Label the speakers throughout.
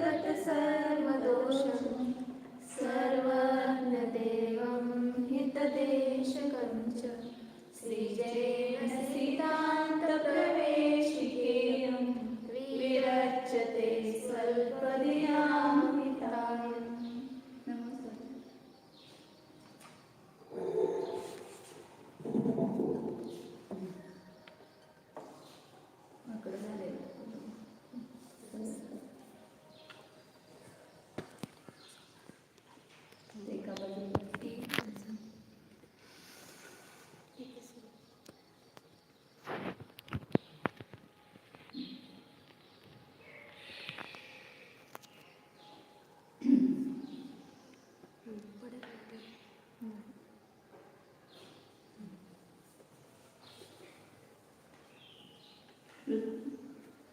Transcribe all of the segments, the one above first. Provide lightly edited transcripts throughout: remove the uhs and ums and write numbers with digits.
Speaker 1: तत् सर्वदोषं सर्वज्ञदेवं हितदेशकं च श्रीजयेन सीतान्तप्रवेशिकेयं विरच्यते स्वल्पदिनां हिताय।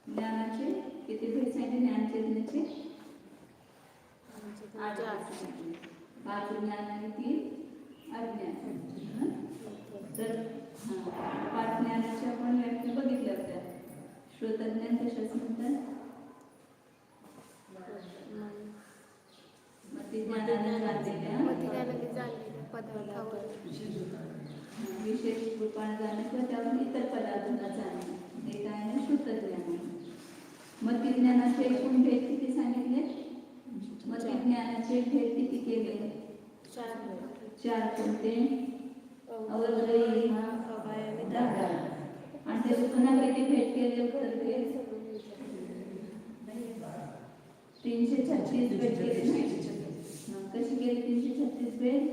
Speaker 2: ज्ञानाचे किती भेद सांगितले? ज्ञानचेतनेचे 8 5 ज्ञान आणि 3 अज्ञान. तर 5 ज्ञानाच्या आपण व्याख्या बघितल्या होत्या. श्रोतज्ञान कशाच म्हणतात? मतिज्ञानाने जाणलेल्या
Speaker 1: पदार्थावर
Speaker 2: विशेष रूपाने जाणणे किंवा त्यावर इतर पदार्थांना जाणणे हे काय आहे? श्रुतज्ञान. मतिज्ञानाचे एकूण भेद किती सांगितले? मतिज्ञानाचे भेद किती केले? 4 कोणते? अवद्रयी, दाढा. आणि ते पुन्हा किती भेद केले? उत्तर भेद 336 भेद केले. कशी केली 336 भेद?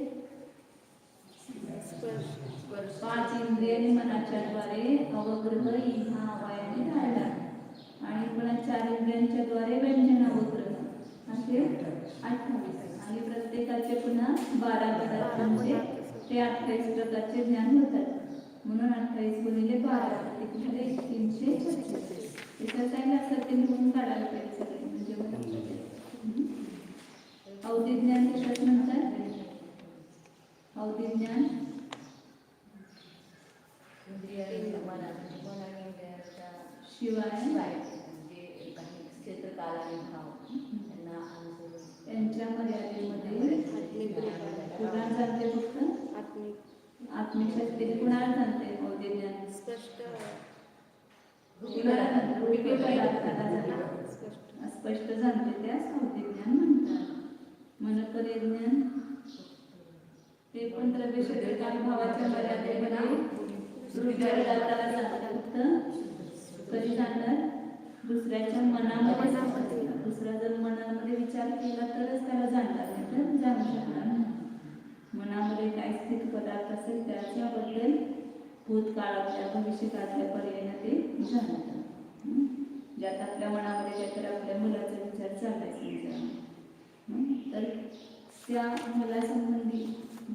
Speaker 2: 5 इंद्रिय आणि मनाच्या द्वारे अवग्रह, इहा, अवाय आणि धारणा. आणि पुन्हा 4 इंद्रियांच्या द्वारे व्यंजन, अवग्रह असे 28. आणि प्रत्येकाचे पुन्हा 12 पदार्थांचे ते 28 प्रकारचे ज्ञान होतात. म्हणून 28 गुणिले 12 झाले 336. त्याच्यात सांगितलं असं ते लिहून काढायला पाहिजे सगळे. म्हणजे अवधिज्ञान कशात म्हणतात? अवधिज्ञान शिवाय त्यांच्या मर्यादेमध्ये कुणाला जाणते? फक्त आत्मिक शक्तीने कुणाला जाणते? अवधिज्ञान स्पष्ट जाणते त्यास अवधिज्ञान म्हणतात. मनकर्य ज्ञान ते पण द्रव्य शरीर आणि भावाच्या मर्यादेमध्ये फक्त कधी जाणणार? दुसऱ्याच्या मनामध्ये. दुसरा जर मनामध्ये विचार केला तरच त्याला जाणणार, नाही तर जाणू शकणार नाही. मनामध्ये काय स्थित पदार्थ असेल त्याच्याबद्दल भूतकाळातल्या भविष्यकाळातल्या पर्यायाने ते जाणतात. ज्यात आपल्या मनामध्ये काहीतरी आपल्या मुलाचा विचार चाललाय समजा, तर त्या मुलासंबंधी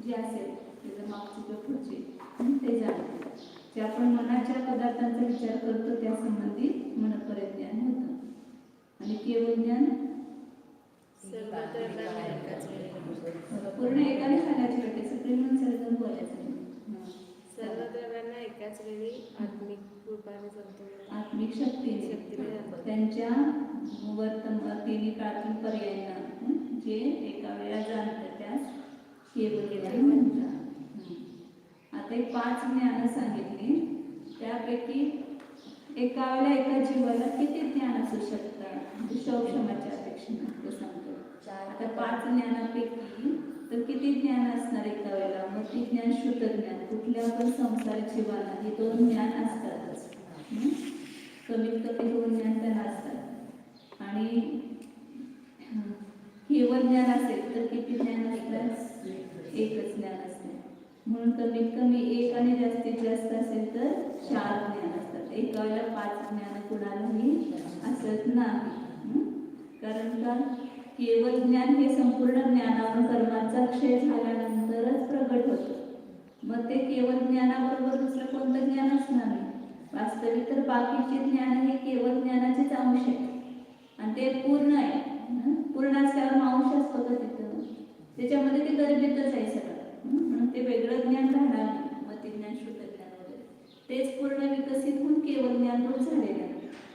Speaker 2: जे असेल त्याचं मागची किंवा पुढची ते जाणतात. जे आपण मनाच्या पदार्थांचा विचार करतो त्या संबंधी मनकर्य ज्ञान होतं. आणि केवळ ज्ञान पूर्ण एकाने सांगायची वाटते, सगळे म्हणून सर्वजण बोलायचं.
Speaker 1: सर्व द्रव्यांना एकाच वेळी आत्मिक रूपाने
Speaker 2: आत्मिक शक्तीने त्यांच्या तिन्ही प्राथमिक पर्यायांना जे एका वेळा जाणतात त्यास केवळ ज्ञान म्हणतात. आता 5 ज्ञान सांगितली, त्यापैकी एका वेळेला एका जीवाला किती ज्ञान असू शकतात? म्हणजे शौक्षमाच्या अपेक्षेने ते सांगतो. आता 5 ज्ञानापैकी तर किती ज्ञान असणार एका वेळेला? मग ती ज्ञान शुद्ध ज्ञान कुठल्या पण संसार जीवाला हे 2 ज्ञान असतातच. कमीत कमी 2 ज्ञान त्यांना असतात. आणि केवळ ज्ञान असेल तर किती ज्ञान असतात? एकच ज्ञान असते. म्हणून कमीत कमी 1 आणि जास्तीत जास्त असेल तर 4 ज्ञान असतात. एका वेळेला 5 ज्ञान कुणालाही असत नाही. कारण का? केवळ ज्ञान हे संपूर्ण ज्ञानावर कर्माचा क्षय झाल्यानंतरच प्रगट होतं. मग ते केवळ ज्ञानाबरोबर दुसरं कोणतं ज्ञान असणार नाही. वास्तविक तर बाकीचे ज्ञान हे केवळ ज्ञानाचेच अंश आहे आणि ते पूर्ण आहे. पूर्ण असल्यावर अंश असतो का तिथं? त्याच्यामध्ये ते गरजेचंच आहे सगळं. म्हणून ते वेगळं ज्ञान राहणार नाही. मतिज्ञान, श्रुतज्ञान वगैरे तेच पूर्ण विकसित होऊन केवळ ज्ञान रूप झालेलं आहे.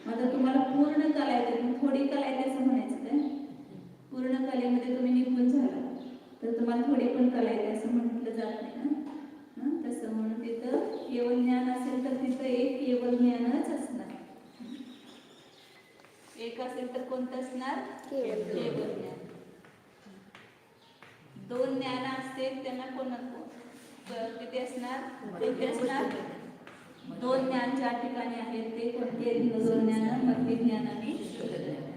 Speaker 2: आता तुम्हाला पूर्ण कला येते, थोडी कला येते असं म्हणायचं काय? एक असेल तर कोणतं असणार?
Speaker 1: केवळ
Speaker 2: केवळ ज्ञान. दोन ज्ञान असतील त्यांना किती असणार? कोणते असणार? दोन ज्ञान ज्या ठिकाणी आहेत ते कोणती आहेत? दोन ज्ञान, मती ज्ञान आणि श्रुत ज्ञान.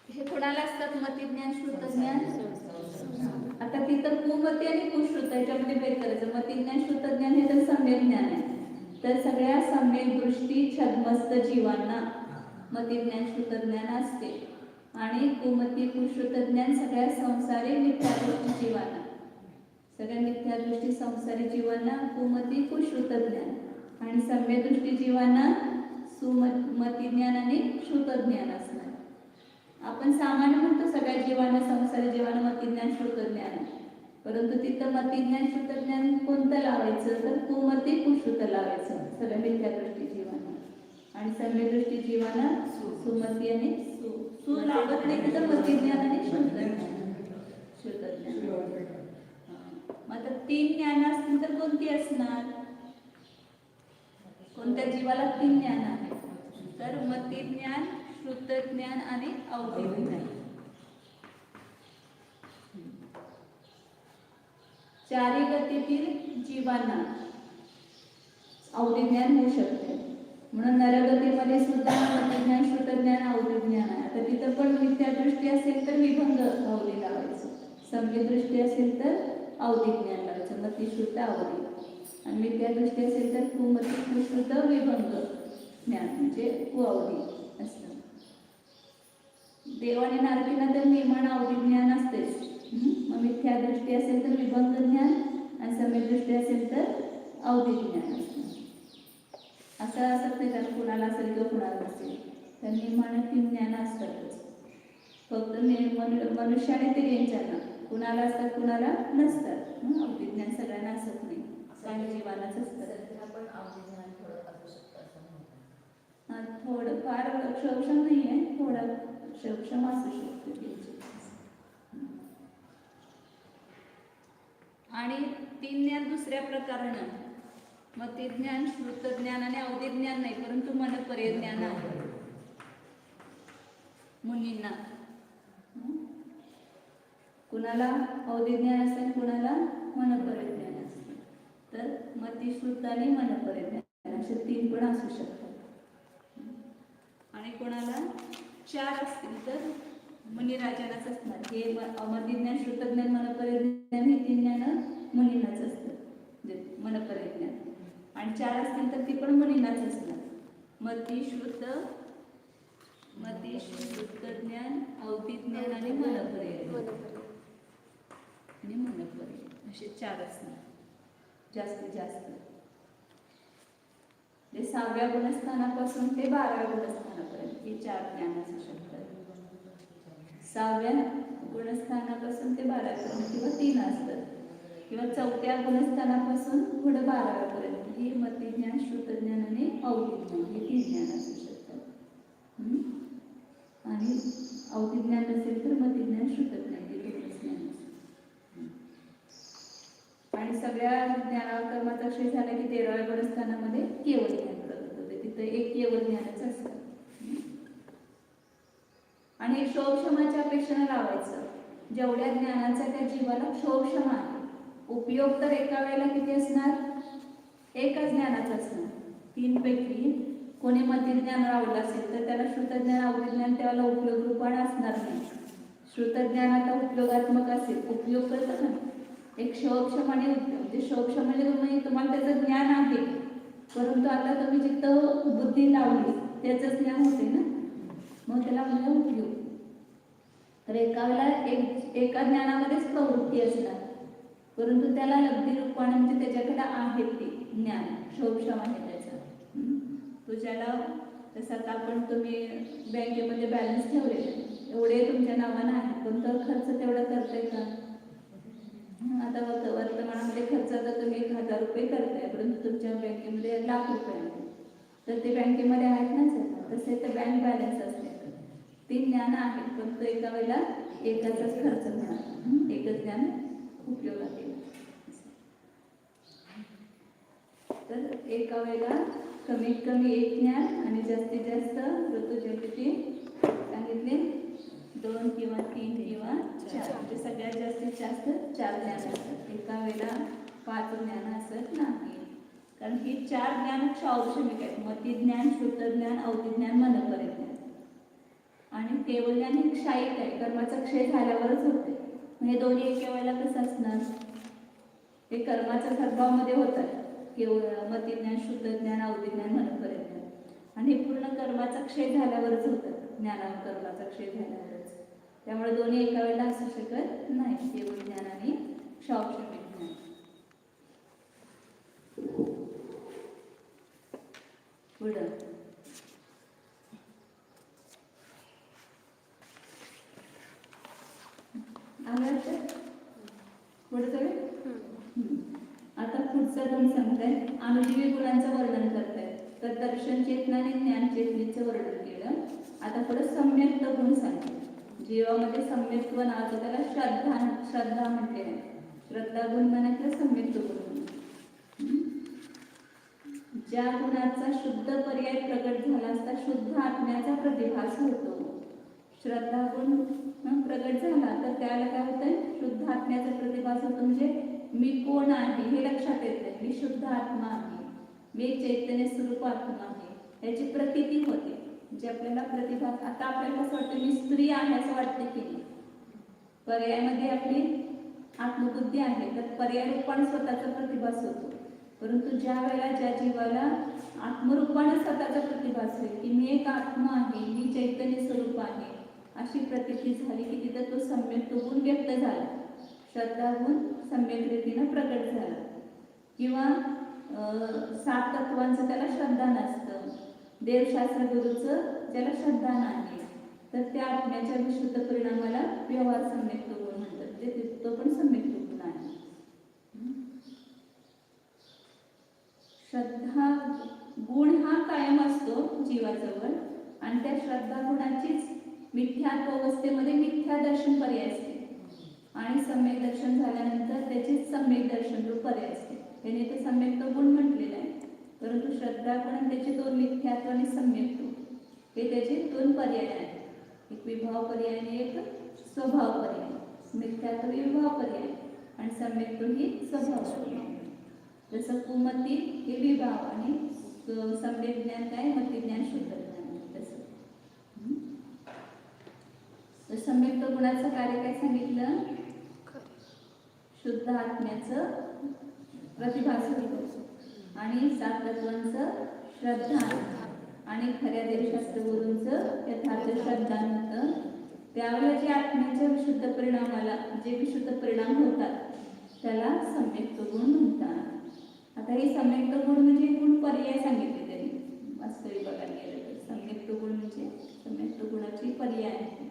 Speaker 2: हे कोणाला असतात मती ज्ञान, श्रुत ज्ञान? आता तिथं कुमती आणि कुश्रुत याच्यामध्ये भेद करायचं. मती ज्ञान, श्रुत ज्ञान हे तर सम्यक ज्ञान आहे. तर सगळ्या सम्यक दृष्टी छद्मस्त जीवांना मती ज्ञान, श्रुत ज्ञान असते. आणि कुमती कुश्रुत ज्ञान सगळ्या संसारी मिथ्यादृष्टी जीवांना, सगळ्या मिथ्यादृष्टी संसारी जीवांना कुमती कुश्रुत ज्ञान, आणि सम्यक दृष्टी जीवांना सुमती ज्ञान आणि श्रुत ज्ञान असणार. आपण सामान्य म्हणतो सगळ्या जीवांना, संसारी जीवांना मती ज्ञान, श्रुत ज्ञान, परंतु तिथं मती ज्ञान, श्रुत ज्ञान कोणतं लावायचं? तर कुमती कुश्रुत लावायचं सगळ्या मिथ्यादृष्टी जीवांना, आणि सम्यक दृष्टी जीवांना सुमती आणि सु लावत नाही तिथं मती ज्ञान आणि श्रुत ज्ञान. श्रुत ज्ञान. मग आता तीन ज्ञान असतील तर कोणती असणार? कोणत्या जीवाला तीन ज्ञान आहे? तर मती ज्ञान, श्रुत ज्ञान आणि अवधी ज्ञान. चारी गतीतील जीवांना अवधी ज्ञान होऊ शकते. म्हणून नरगतीमध्ये सुद्धा मती ज्ञान, श्रुत ज्ञान, अवधी ज्ञान आहे. आता तिथं पण मिथ्यादृष्टी असेल तर विभंग अवधी लावायचं, सम्यक दृष्टी असेल तर अवधी ज्ञान लावायचं, मती श्रुत अवधी. आणि मिथ्यादृष्टी असेल तर कुमती कुश्रुत विभंग ज्ञान म्हणजे कुअवधी असतं. देव आणि नारकींना तर निर्माण अवधी ज्ञान असतेच. मग मिथ्यादृष्टी असेल तर विभंग ज्ञान, आणि सम्यक दृष्टी असेल तर अवधी ज्ञान असतं. असं असत नाही तर कुणाला असेल किंवा कुणाला नसेल, तर निर्माण तीन ज्ञान असतातच. फक्त मनुष्य आणि ते यांच्याना कुणाला असतात कुणाला नसतात. अवधी ज्ञान सगळ्यांना असत नाही, काही जीवांनाच असतात. थोडं फार सक्षम नाही आहे, थोडा सक्षम असू शकते. आणि तीन ज्ञान दुसऱ्या प्रकारानं मती ज्ञान, श्रुत ज्ञान आणि अवधी ज्ञान नाही, परंतु मनपर्य ज्ञान आहे मुनींना. कुणाला अवधी ज्ञान असेल, कुणाला मनपर्य ज्ञान असेल. तर मती, श्रुत आणि मनपर्य ज्ञान असे तीन पण असू शकतात. आणि कोणाला चार असतील तर मुनिराजांनाच असणार. हे मती ज्ञान, श्रुत ज्ञान, मनपर्य ज्ञान हे तीन ज्ञान मुनींनाच असतात, मनपर्य ज्ञान. आणि चार असतील तर ती पण मुनींनाच असणार. मती श्रुत ज्ञान, अवधी ज्ञान आणि मनपर्य आणि मनपर्य असे चार असणार जास्तीत जास्त. ते 6व्या गुणस्थानापासून ते 12व्या गुणस्थानापर्यंत हे चार ज्ञान असू शकतात. 6व्या गुणस्थानापासून ते 12व्यापर्यंत किंवा 3 असतात, किंवा 4थ्या गुणस्थानापासून पुढे 12व्यापर्यंत हे मती ज्ञान, श्रुत ज्ञान आणि अवधी ज्ञान हे 3 ज्ञान असू शकतात. आणि अवधी ज्ञान नसेल तर मती ज्ञान, श्रुत ज्ञान हे 2 ज्ञान. आणि सगळ्या ज्ञानाकर्माचा क्षय झाला की 13व्या गुणस्थानामध्ये केवळ ज्ञान प्रगट होते. तिथं एक केवळ ज्ञानच असतं. आणि क्षोभक्षमाच्या अपेक्षेनं लावायचं. जेवढ्या ज्ञानाचा त्या जीवाला क्षोभक्षमा आहे, उपयोग तर एका वेळेला किती असणार? एकच ज्ञानाचा असणार. 3 पैकी कोणी मती ज्ञान रावलं असेल तर त्याला श्रुत ज्ञान, अवधी ज्ञान त्याला उपयोग रूपाने असणार नाही. श्रुत ज्ञान आता उपयोगात्मक असेल, उपयोग करत नाही. एक क्षोभक्षम आणि उपयोग. म्हणजे क्षोभक्षम म्हणजे तुम्हाला त्याचं ज्ञान आहे, परंतु आता तुम्ही जिथं बुद्धी लावली त्याचंच ज्ञान होते ना, मग त्याला म्हणजे उपयोग. तर एका वेळेला एका ज्ञानामध्येच प्रवृत्ती असणार, परंतु त्याला लब्धी रूपाने म्हणजे त्याच्याकडे आहे ते ज्ञान, क्षोभक्षम आहे त्याचा. तो ज्याला जसं आता आपण तुम्ही बँकेमध्ये बॅलन्स ठेवलेले एवढे तुमच्या नावानं आहे, पण तो खर्च तेवढा करताय का? आता वर्तमानामध्ये खर्च आता तुम्ही 1000 रुपये करताय, परंतु तुमच्या बँकेमध्ये लाख रुपये आहेत, तर ते बँकेमध्ये आहेत ना सर. तसे तर बँक बॅलन्स असते. 3 ज्ञान आहेत, पण तो एका वेळेला एकाचाच खर्च होणार, एकच ज्ञान उपयोगात येईल. तर एका वेळेला कमीत कमी एक ज्ञान आणि जास्तीत जास्त ऋतूचे किती सांगितले 2 किंवा 3 किंवा 4 म्हणजे सगळ्यात जास्तीत जास्त 4 ज्ञान असतात. एका वेळेला 5 ज्ञान असत नाही. कारण ही 4 ज्ञान औपचारिक आहेत. मती ज्ञान, शुद्ध ज्ञान, अवधी ज्ञान, मनपरिज्ञान. आणि केवळ ज्ञान हे क्षयिक आहे, कर्माचा क्षय झाल्यावरच होते. हे दोन्ही एका वेळेला कसं असणार? हे कर्माच्या सद्भावामध्ये होतात. केवळ मती ज्ञान, शुद्ध ज्ञान, अवधी ज्ञान, मनपरिज्ञान. आणि हे पूर्ण कर्माचा क्षय झाल्यावरच होतात. ज्ञानावर कर्माचा क्षय झाल्यावरच. त्यामुळे दोन्ही एका वेळेला असू शकत नाही. केवळ ज्ञान आणि औपचारिक ज्ञान. पुढं आता पुढचा गुण सांगताय. अनुजीवी गुणांचं वर्णन करतायत. तर दर्शन चेतना आणि ज्ञान चेतनेचं वर्णन केलं. आता पुढे सम्यक्त गुण सांगते. जीवामध्ये सम्यक्त्व नावाचं त्याला श्रद्धा म्हटले आहे. श्रद्धा गुण म्हणा किंवा सम्यक्त गुण. ज्या गुणाचा शुद्ध पर्याय प्रगट झाला असता शुद्ध आत्म्याचा प्रतिभास होतो. श्रद्धा गुण प्रगट झाला तर त्याला काय होतंय? शुद्ध आत्म्याचा प्रतिभास होतो. म्हणजे मी कोण आहे हे लक्षात येते. मी शुद्ध आत्मा आहे, मी चैतन्य स्वरूप आत्मा आहे याची प्रतीती होते. म्हणजे आपल्याला प्रतिभास. आता आपल्याला कसं वाटतं? मी स्त्री आहे असं वाटते की नाही? पर्यायामध्ये आपली आत्मबुद्धी आहे तर पर्याय रूपाने स्वतःचा प्रतिभास होतो. परंतु ज्या वेळेला ज्या जीवाला आत्मरूपाने स्वतःचा प्रतिभास होईल की मी एक आत्मा आहे, मी चैतन्य स्वरूप आहे अशी प्रतीती झाली की तिथं तो सम्यक गुण व्यक्त झाला. श्रद्धा गुण सम्यक रीतीनं प्रकट झाला. किंवा 7 तत्वांचं त्याला श्रद्धा नसतं. देवशास्त्र गुरुचं ज्याला श्रद्धा नाही तर त्या आत्म्याच्या विशुद्ध परिणामाला व्यवहार सम्यक गुण म्हणतात. तो पण सम्यक गुण आहे. श्रद्धा गुण हा कायम असतो जीवाजवळ आणि त्या श्रद्धा गुणाचीच मिथ्यात्व अवस्थेमध्ये मिथ्या दर्शन पर्याय असते आणि सम्यक दर्शन झाल्यानंतर त्याचीच सम्यक दर्शन रूप पर्याय असते. त्याने ते सम्यक गुण म्हटलेलं आहे. परंतु श्रद्धा गुण त्याचे 2 मिथ्यात्व आणि सम्यक हे त्याचे 2 पर्याय आहेत. एक विभाव पर्याय आणि एक स्वभाव पर्याय. मिथ्यात्व विभाव पर्याय आणि सम्यक ही स्वभाव पर्याय. जसं कुमती हे विभाव आणि सम्यक ज्ञान काय? मती ज्ञान, शुद्ध ज्ञान. तसं सम्यक गुणाचं कार्य काय सांगितलं? शुद्ध आत्म्याचं प्रतिभास होतं आणि 7 तत्वांचं श्रद्धा आणि खऱ्या देवशास्त्र गुरूंचं यथार्थ श्रद्धा होतं. त्यावेळेला जे आत्म्याच्या विशुद्ध परिणामाला जे विशुद्ध परिणाम होतात त्याला सम्यक गुण म्हणतात. आता हे सम्यक गुण म्हणजे गुण पर्याय सांगितले त्यांनी. वास्तविक बघायला गेलं तर सम्यक गुण म्हणजे सम्यक गुणाची पर्याय आहे.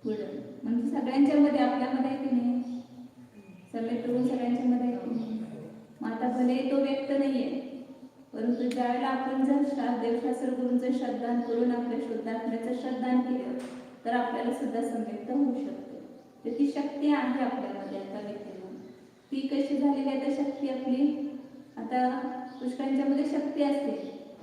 Speaker 2: पुढं म्हणजे सगळ्यांच्या मध्ये आपल्यामध्ये आहे की नाही? सम्यक गुण सगळ्यांच्या मध्ये आहे की नाही? मग आता भले तो व्यक्त नाहीये परंतु ज्यावेळेला आपण जर देवशास्त्र गुरूंचं श्रद्धान करून आपल्या शुद्धात्म्याचं श्रद्धान केलं तर आपल्याला सुद्धा सम्यक्त होऊ शकते. तर ती शक्ती आहे आपल्यामध्ये आता विद्यमान. ती कशी झालेली आहे? आता शक्ती आपली आता पुष्कळांच्या मध्ये शक्ती असते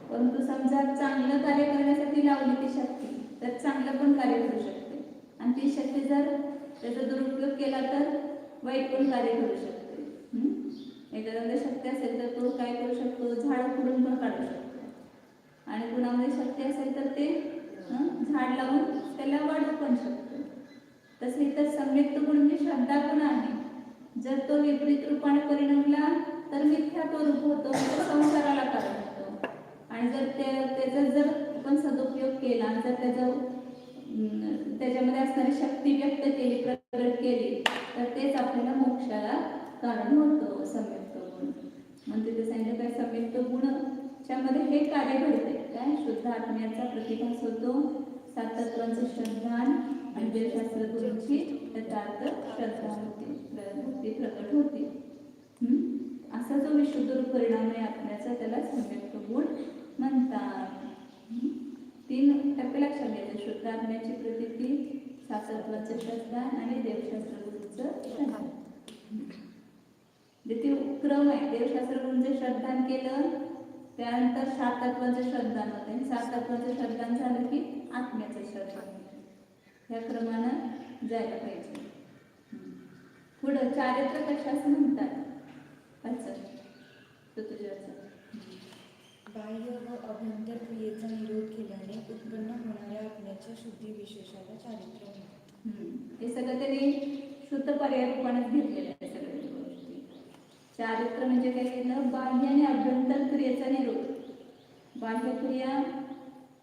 Speaker 2: परंतु समजा चांगलं कार्य करण्यासाठी लावली ती शक्ती तर चांगलं पण कार्य करू शकते आणि ती शक्ती जर त्याचा दुरुपयोग केला तर वाईट पण कार्य करू शकते. एखाद्यामध्ये शक्ती असेल तर तो काय करू शकतो? झाड खुडून पण काढू शकतो आणि कुणामध्ये शक्ती असेल तर ते झाड लावून त्याला वाढवू पण शकतो. तसं इतर सम्यक गुण म्हणजे श्रद्धा गुण आहे. जर तो विपरीत रूपाने परिणमला तर मिथ्यात्व रूप होतो, संसाराला कारण होतो. आणि जर त्याचा जर आपण सदुपयोग केला जर त्याच्यामध्ये असणारी शक्ती व्यक्त केली प्रगट केली तर तेच आपल्याला मोक्षाला कारण होतं. सम्यक गुण म्हणजे ते सांगितलं काय? सम्यक गुणच्या मध्ये हे कार्य घडते काय? शुद्ध आत्म्याचा प्रतिभास होतो. 7 तत्वांचं श्रद्धान आणि देवशास्त्र गुरूंची यथार्थ श्रद्धा होते, भक्ती प्रकट होते. असा जो विशुद्ध रूप परिणाम आहे आत्म्याचा त्याला सम्यक गुण म्हणतात. 3 टप्पे लक्षात घ्यायचे. शुद्ध आत्म्याची प्रतीती, 7 तत्वांचं श्रद्धान आणि देवशास्त्र गुरूंचं श्रद्धा. ते क्रम आहे. देवशास्त्र गुरूंचं त्यानंतर 7 तत्वांचं श्रद्धान होतं आणि 7 तत्वांचं श्रद्धान झालं की आत्म्याचं श्रद्धान होतं. या क्रमानं जायला पाहिजे. पुढं चारित्र्य कशाच म्हणतात? अच्छा तो तुझ्याचं
Speaker 3: बाह्य व अभ्यंतर क्रियेचा निरोध केल्याने उत्पन्न होणाऱ्या आत्म्याच्या शुद्धी विशेषाला चारित्र्य म्हणतात.
Speaker 2: हे सगळं त्यांनी शुद्ध पर्याय रूपानेच घेतलेलं आहे सगळ्या गोष्टी. चारित्र्य म्हणजे काय केलं? बाह्य आणि अभ्यंतर क्रियेचा निरोध. बाह्य क्रिया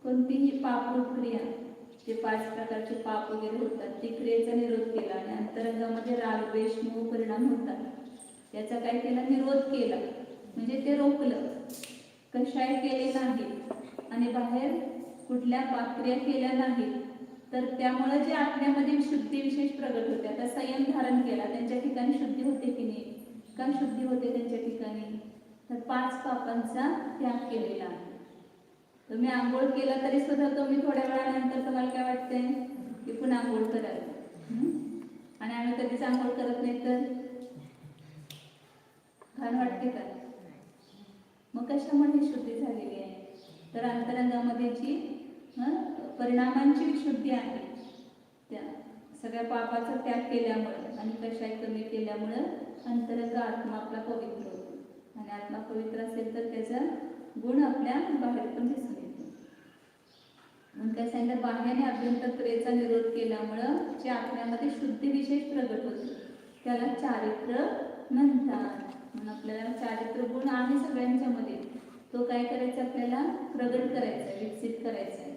Speaker 2: कोणतीही पापरूप क्रिया, जे 5 प्रकारचे पाप वगैरे होतात, ती क्रियेचा निरोध केला आणि अंतरंगामध्ये राग द्वेष मोह परिणाम होतात याचा काय केला? निरोध केला, म्हणजे ते रोखलं, कशाय केले नाही आणि बाहेर कुठल्या पापक्रिया केल्या नाहीत. तर त्यामुळे जे आत्म्यामध्ये शुद्धी विशेष प्रगट होते. आता संयम धारण केला, त्यांच्या ठिकाणी शुद्धी होते की नाही? का शुद्धी होते त्यांच्या ठिकाणी? तर 5 पापांचा त्याग केलेला आहे. तुम्ही आंघोळ केला तरी सुद्धा तुम्ही थोड्या वेळानंतर तुम्हाला काय वाटतंय की पुन्हा आंघोळ करावी. आणि आम्ही कधीच आंघोळ करत नाही तर घाण वाटते का? मग कशामुळे शुद्धी झालेली आहे? तर अंतरंगामध्ये जी परिणामांची विशुद्धी आहे, त्या सगळ्या पापाचा त्याग केल्यामुळे आणि कशाय कमी केल्यामुळे अंतरंग आत्मा आपला पवित्र होतो. आणि आत्मा पवित्र असेल तर त्याचा गुण आपल्या बाहेर पण दिसून येतो. म्हणून काय सांगितलं? बाह्य आणि अभ्यंतर क्रियेचा निरोध केल्यामुळं जे आत्म्यामध्ये शुद्धी विशेष प्रगट होते त्याला चारित्र्य म्हणतात. म्हणून आपल्याला चारित्र्य गुण आहे सगळ्यांच्या मध्ये, तो काय करायचा? आपल्याला प्रगट करायचा, विकसित करायचा आहे.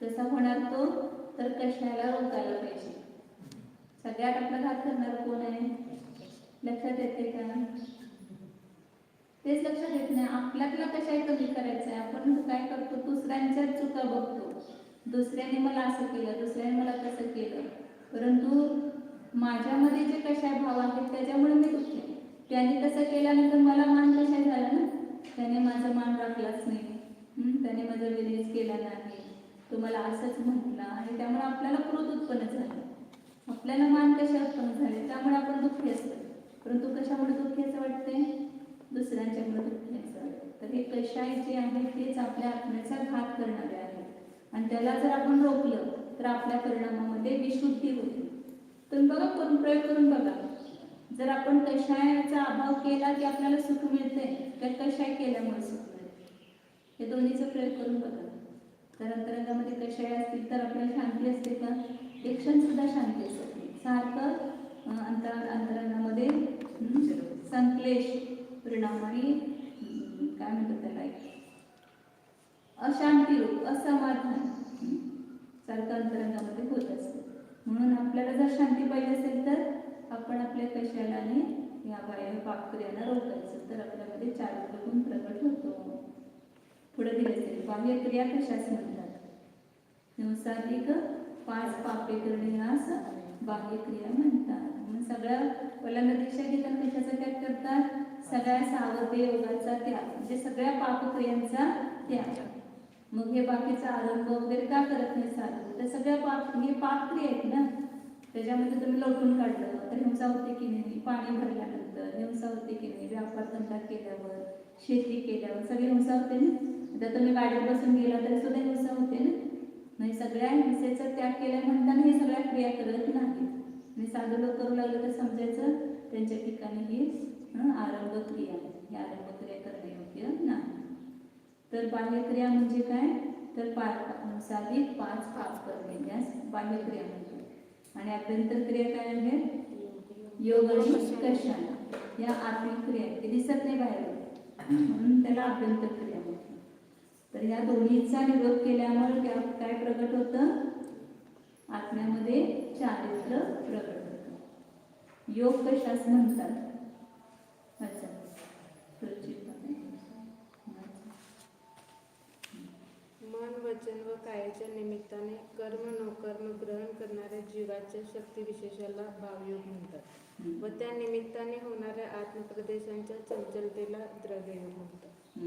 Speaker 2: कसा होणार तो? तर कशाला रोकायला पाहिजे. सगळ्यात आपला घात करणार कोण आहे? लक्षात येते का? तेच लक्षात येत नाही. आपल्याला कशाही कमी करायचं आहे. आपण काय करतो? दुसऱ्यांच्या चुका बघतो. दुसऱ्याने मला असं केलं, दुसऱ्याने मला तसं केलं, परंतु माझ्यामध्ये जे कशाय भाव आहेत त्याच्यामुळे मी दुःखी आहे. त्याने तसं केल्यानंतर मला मान कशाय झाला ना? त्याने माझा मान राखलाच नाही, त्याने माझा विनयच केला नाही, तो मला असंच म्हटला आणि त्यामुळे आपल्याला क्रोध उत्पन्न झाला. आपल्याला मान कशा उत्पन्न झाले? त्यामुळे आपण दुःखी असतो. परंतु कशामुळे दुःखी असं वाटते? दुसऱ्यांच्यामुळे दुःखी असं वाटतं. तर हे कशाय जे आहे तेच आपल्या आत्म्याचा घात करणारे आहे. आणि त्याला जर आपण रोखलं तर आपल्या परिणामामध्ये विशुद्धी होते. तुम्ही बघा, करून प्रयोग करून बघा. जर आपण कषायाचा अभाव केला की आपल्याला सुख मिळते, तर कषाय केल्यामुळे सुख मिळते. हे दोन्हीचा प्रयोग करून बघा. तर अंतरंगामध्ये कषाय असतील तर आपल्याला शांती असते का? एक क्षण सुद्धा शांती असते. सारखं अंतरंगामध्ये संक्लेश परिणाम आणि काय म्हणतात त्याला, अशांती रूप असमाधान सारखं अंतरंगामध्ये होत असते. म्हणून आपल्याला जर शांती पाहिजे असेल तर आपण आपल्या कशाला आणि या बाह्य पापक्रियांना रोखायचं, तर आपल्यामध्ये चारित्र्य गुण प्रगट होतो. पुढे दिले असेल बाह्य क्रिया कशाच म्हणतात? हिंसाधिक 5 पापे करणे यास बाह्य क्रिया म्हणतात. म्हणून सगळ्या पहिल्यांदा दीक्षा घेताना कशाचा त्याग करतात? सगळ्या सावध्य योगाचा त्याग, म्हणजे सगळ्या पापक्रियांचा त्याग. मग हे बाकीचा आरंभ वगैरे का करत नाही साधू? तर सगळ्या हे पापक्रिया आहेत ना, त्याच्यामध्ये तुम्ही लोटून काढलं तर हिंसा होते की नाही? पाणी भरल्यानंतर हिंसा होते की नाही? व्यापार धंदा केल्यावर, शेती केल्यावर सगळी हिंसा होते ना. आता तुम्ही गाडीत बसून गेला तरी सुद्धा हिंसा होते ना. नाही, सगळ्या हिंसेचा त्याग केल्या म्हणताना हे सगळ्या क्रिया करत नाही. आणि साधू लोक करू लागलं तर समजायचं त्यांच्या ठिकाणी ही आरंभ क्रिया आहे. ही आरंभ क्रिया करणे योग्य नाही. तर बाह्यक्रिया म्हणजे काय? तर साधिक 5 पाप करणे यास बाह्यक्रिया म्हणतात. आणि अभ्यंतर क्रिया काय आहे? योग आणि कषाय या आत्मिक क्रिया, ते दिसत नाही बाहेर, म्हणून त्याला अभ्यंतर क्रिया म्हणतात. तर या दोन्हीचा निरोध केल्यामुळे काय प्रगट होतं? आत्म्यामध्ये चारित्र्य प्रगट होतं. योग कशास म्हणतात? अच्छा,
Speaker 1: मन, वचन व कायाच्या निमित्ताने कर्म नोकर्म ग्रहण करणाऱ्या जीवाच्या शक्ती विशेषाला भावयोग म्हणतात. व त्या निमित्ताने होणाऱ्या आत्मप्रदेशांच्या चंचलतेला द्रव्ययोग म्हणतात.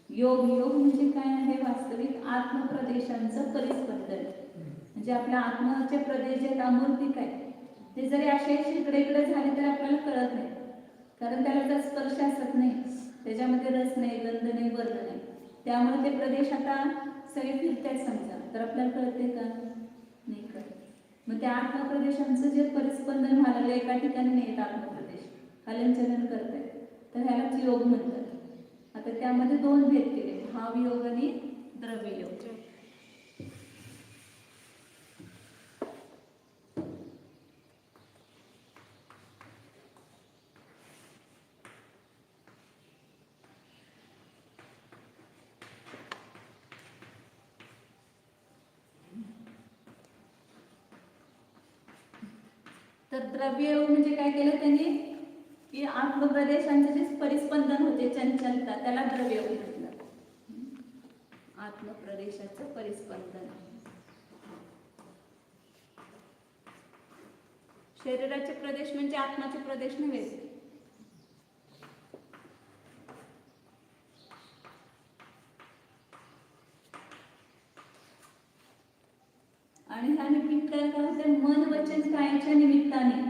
Speaker 2: योग म्हणजे काय आहे? वास्तविक आत्मप्रदेशांचं परिस्पंदन. म्हणजे आपल्या आत्म्याचे प्रदेश जे अमूर्तिक आहे ते जरी असे इकडे इकडे झाले तर आपल्याला कळत नाही, कारण त्याला जर स्पर्श असत नाही. त्याच्यामध्ये रस नाही, गंध नाही, वर्ण नाही. त्यामुळे ते प्रदेश आता सगळे फिरतायत समजा, तर आपल्याला कळते का? नाही कळत. मग त्या आत्मप्रदेशांचं जे परिस्पंदन व्हायला एका ठिकाणी नाही येत, आत्मप्रदेश हलनचलन करतायत, तर ह्यालाच योग म्हणतात. आता त्यामध्ये 2 भेद केले, भाव योग आणि द्रव्य योग. तर द्रव्य योग म्हणजे काय केलं त्यांनी की आत्मप्रदेशांचे जे परिस्पंदन होते, चंचलता, त्याला द्रव्य योग म्हटलं. आत्मप्रदेशाचं परिस्पंदन. शरीराचे प्रदेश म्हणजे आत्माचे प्रदेश नव्हे. आणि ह्या निमित्ताने काय होते, मन वचन कायाच्या निमित्ताने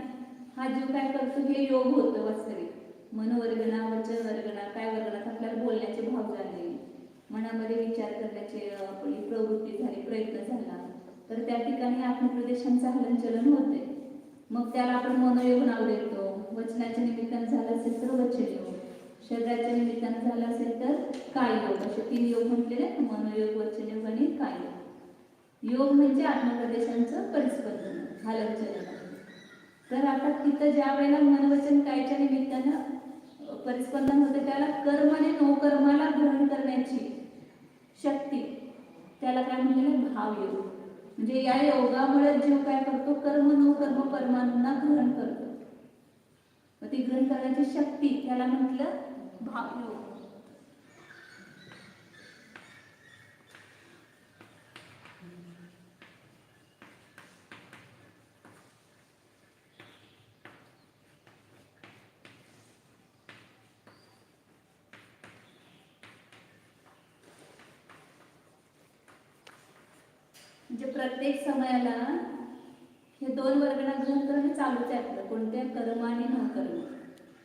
Speaker 2: हा जीव काय करतो, हे योग होतं वास्तविक. मन वर्गणा, वचन वर्गणा, काय वर्गणात आपल्याला बोलण्याचे भाव झाले, मनामध्ये विचार करण्याची आपली प्रवृत्ती झाली, प्रयत्न झाला, तर त्या ठिकाणी आत्मप्रदेशांचं हलनचलन होते. मग त्याला आपण मनोयोग नाव देतो. वचनाच्या निमित्ताने झालं असेल तर वचन योग, शरीराच्या निमित्ताने झालं असेल तर काय योग, असे 3 योग म्हटलेले, मनोयोग, वचन योग आणि काय योग. योग म्हणजे आत्मप्रदेशांचं परिस्पंदन, हलनचलन. तर आता तिथं ज्या वेळेला मनवचन कायच्या निमित्तानं परिस्पंदन होते, त्याला कर्म आणि नोकर्माला ग्रहण करण्याची शक्ती, त्याला काय म्हणलेलं, भाव योग. म्हणजे या योगामुळे जीव काय करतो, कर्म नोकर्म परमाणूंना ग्रहण करतो. मग ती ग्रहण करण्याची शक्ती, त्याला म्हटलं भाव योग. म्हणजे प्रत्येक समयाला हे 2 वर्गणा ग्रहण करणं चालूच आहे आपलं, कोणत्या कर्म आणि नकर्म.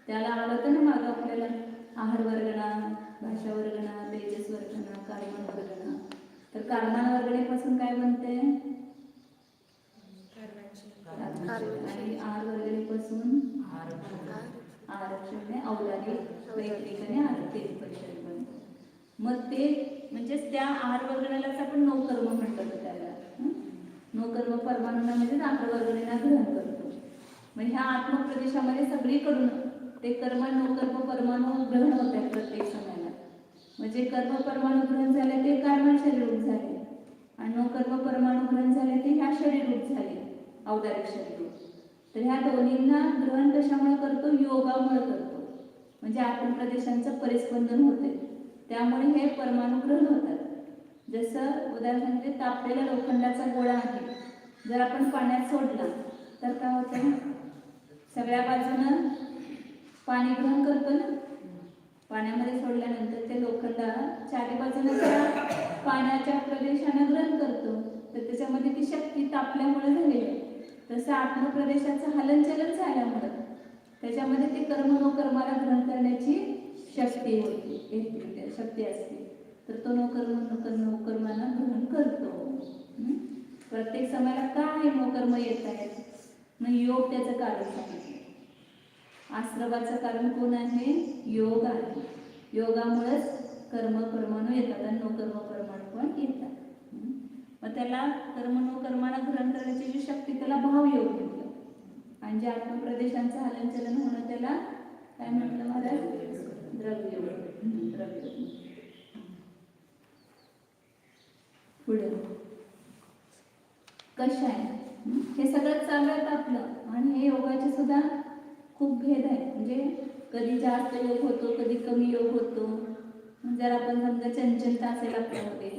Speaker 2: त्याला आलं होतं ना मागं आपल्याला, आहार वर्गणा, भाषा वर्गणा, तेजस वर्गणा, कारमान वर्गणा. तर कारमान वर्गणेपासून काय बनते, आणि आहार वर्गणेपासून आरक्षण, औदार्य, वैयक्तिक आणि आर्थिक परिषद बनते. मग ते म्हणजे त्या आहार वर्गणालाच आपण नोकर्म म्हणतो. त्याला नोकर्म परमाणूंना म्हणजे आहार वर्गणीला ग्रहण करतो. मग ह्या आत्मप्रदेशामध्ये सगळीकडून ते कर्म नोकर्म परमाणू ग्रहण होत आहेत प्रत्येक समयाला. म्हणजे कर्म परमाणू ग्रहण झाले ते कार्बन शरीररूप झाले, आणि नोकर्म परमाणू ग्रहण झाले ते ह्या शरीररूप झाले, औदारिक शरीररूप. तर ह्या दोन्हींना ग्रहण कशामुळे करतो, योगामुळे करतो. म्हणजे आत्मप्रदेशांचं परिस्पंदन होते, त्यामुळे हे परमाणू ग्रहण होतात. जसं उदाहरणार्थ तापलेला लोखंडाचा गोळा आहे, जर आपण पाण्यात सोडला तर काय होतं, सगळ्या बाजूनं पाणी ग्रहण करतो ना. पाण्यामध्ये सोडल्यानंतर ते लोखंडा चारी बाजूने पाण्याच्या प्रदेशाने ग्रहण करतो, तर त्याच्यामध्ये ती शक्ती तापल्यामुळे झालेली आहे. तसं आत्मप्रदेशाचं हलनचलन झाल्यामुळे त्याच्यामध्ये ते कर्म नोकर्माला ग्रहण करण्याची शक्ती होती, शक्ती असते. तर तो नोकर्माला ग्रहण करतो. प्रत्येक समयाला काय नोकर्म येत आहेत, मग योग त्याचं कारण सांगितलं. आश्रवाचं कारण कोण आहे, योग आहे. योगामुळेच कर्म परमाणू येतात आणि नोकर्म परमाणू पण येतात. मग त्याला कर्म नोकर्माला ग्रहण करण्याची जी शक्ती, त्याला भाव योग म्हटलं. आणि जे आत्मप्रदेशांचं हलनचलन होणं, त्याला काय म्हटलं महाराज, द्रव्य योग. द्रव्य. पुढे कशा आहे, हे सगळं चालू आहे आपलं. आणि हे योगाचे सुद्धा खूप भेद आहे. म्हणजे कधी जास्त योग होतो, कधी कमी योग होतो. जर आपण समजा चंचलता असेल आपल्यामध्ये,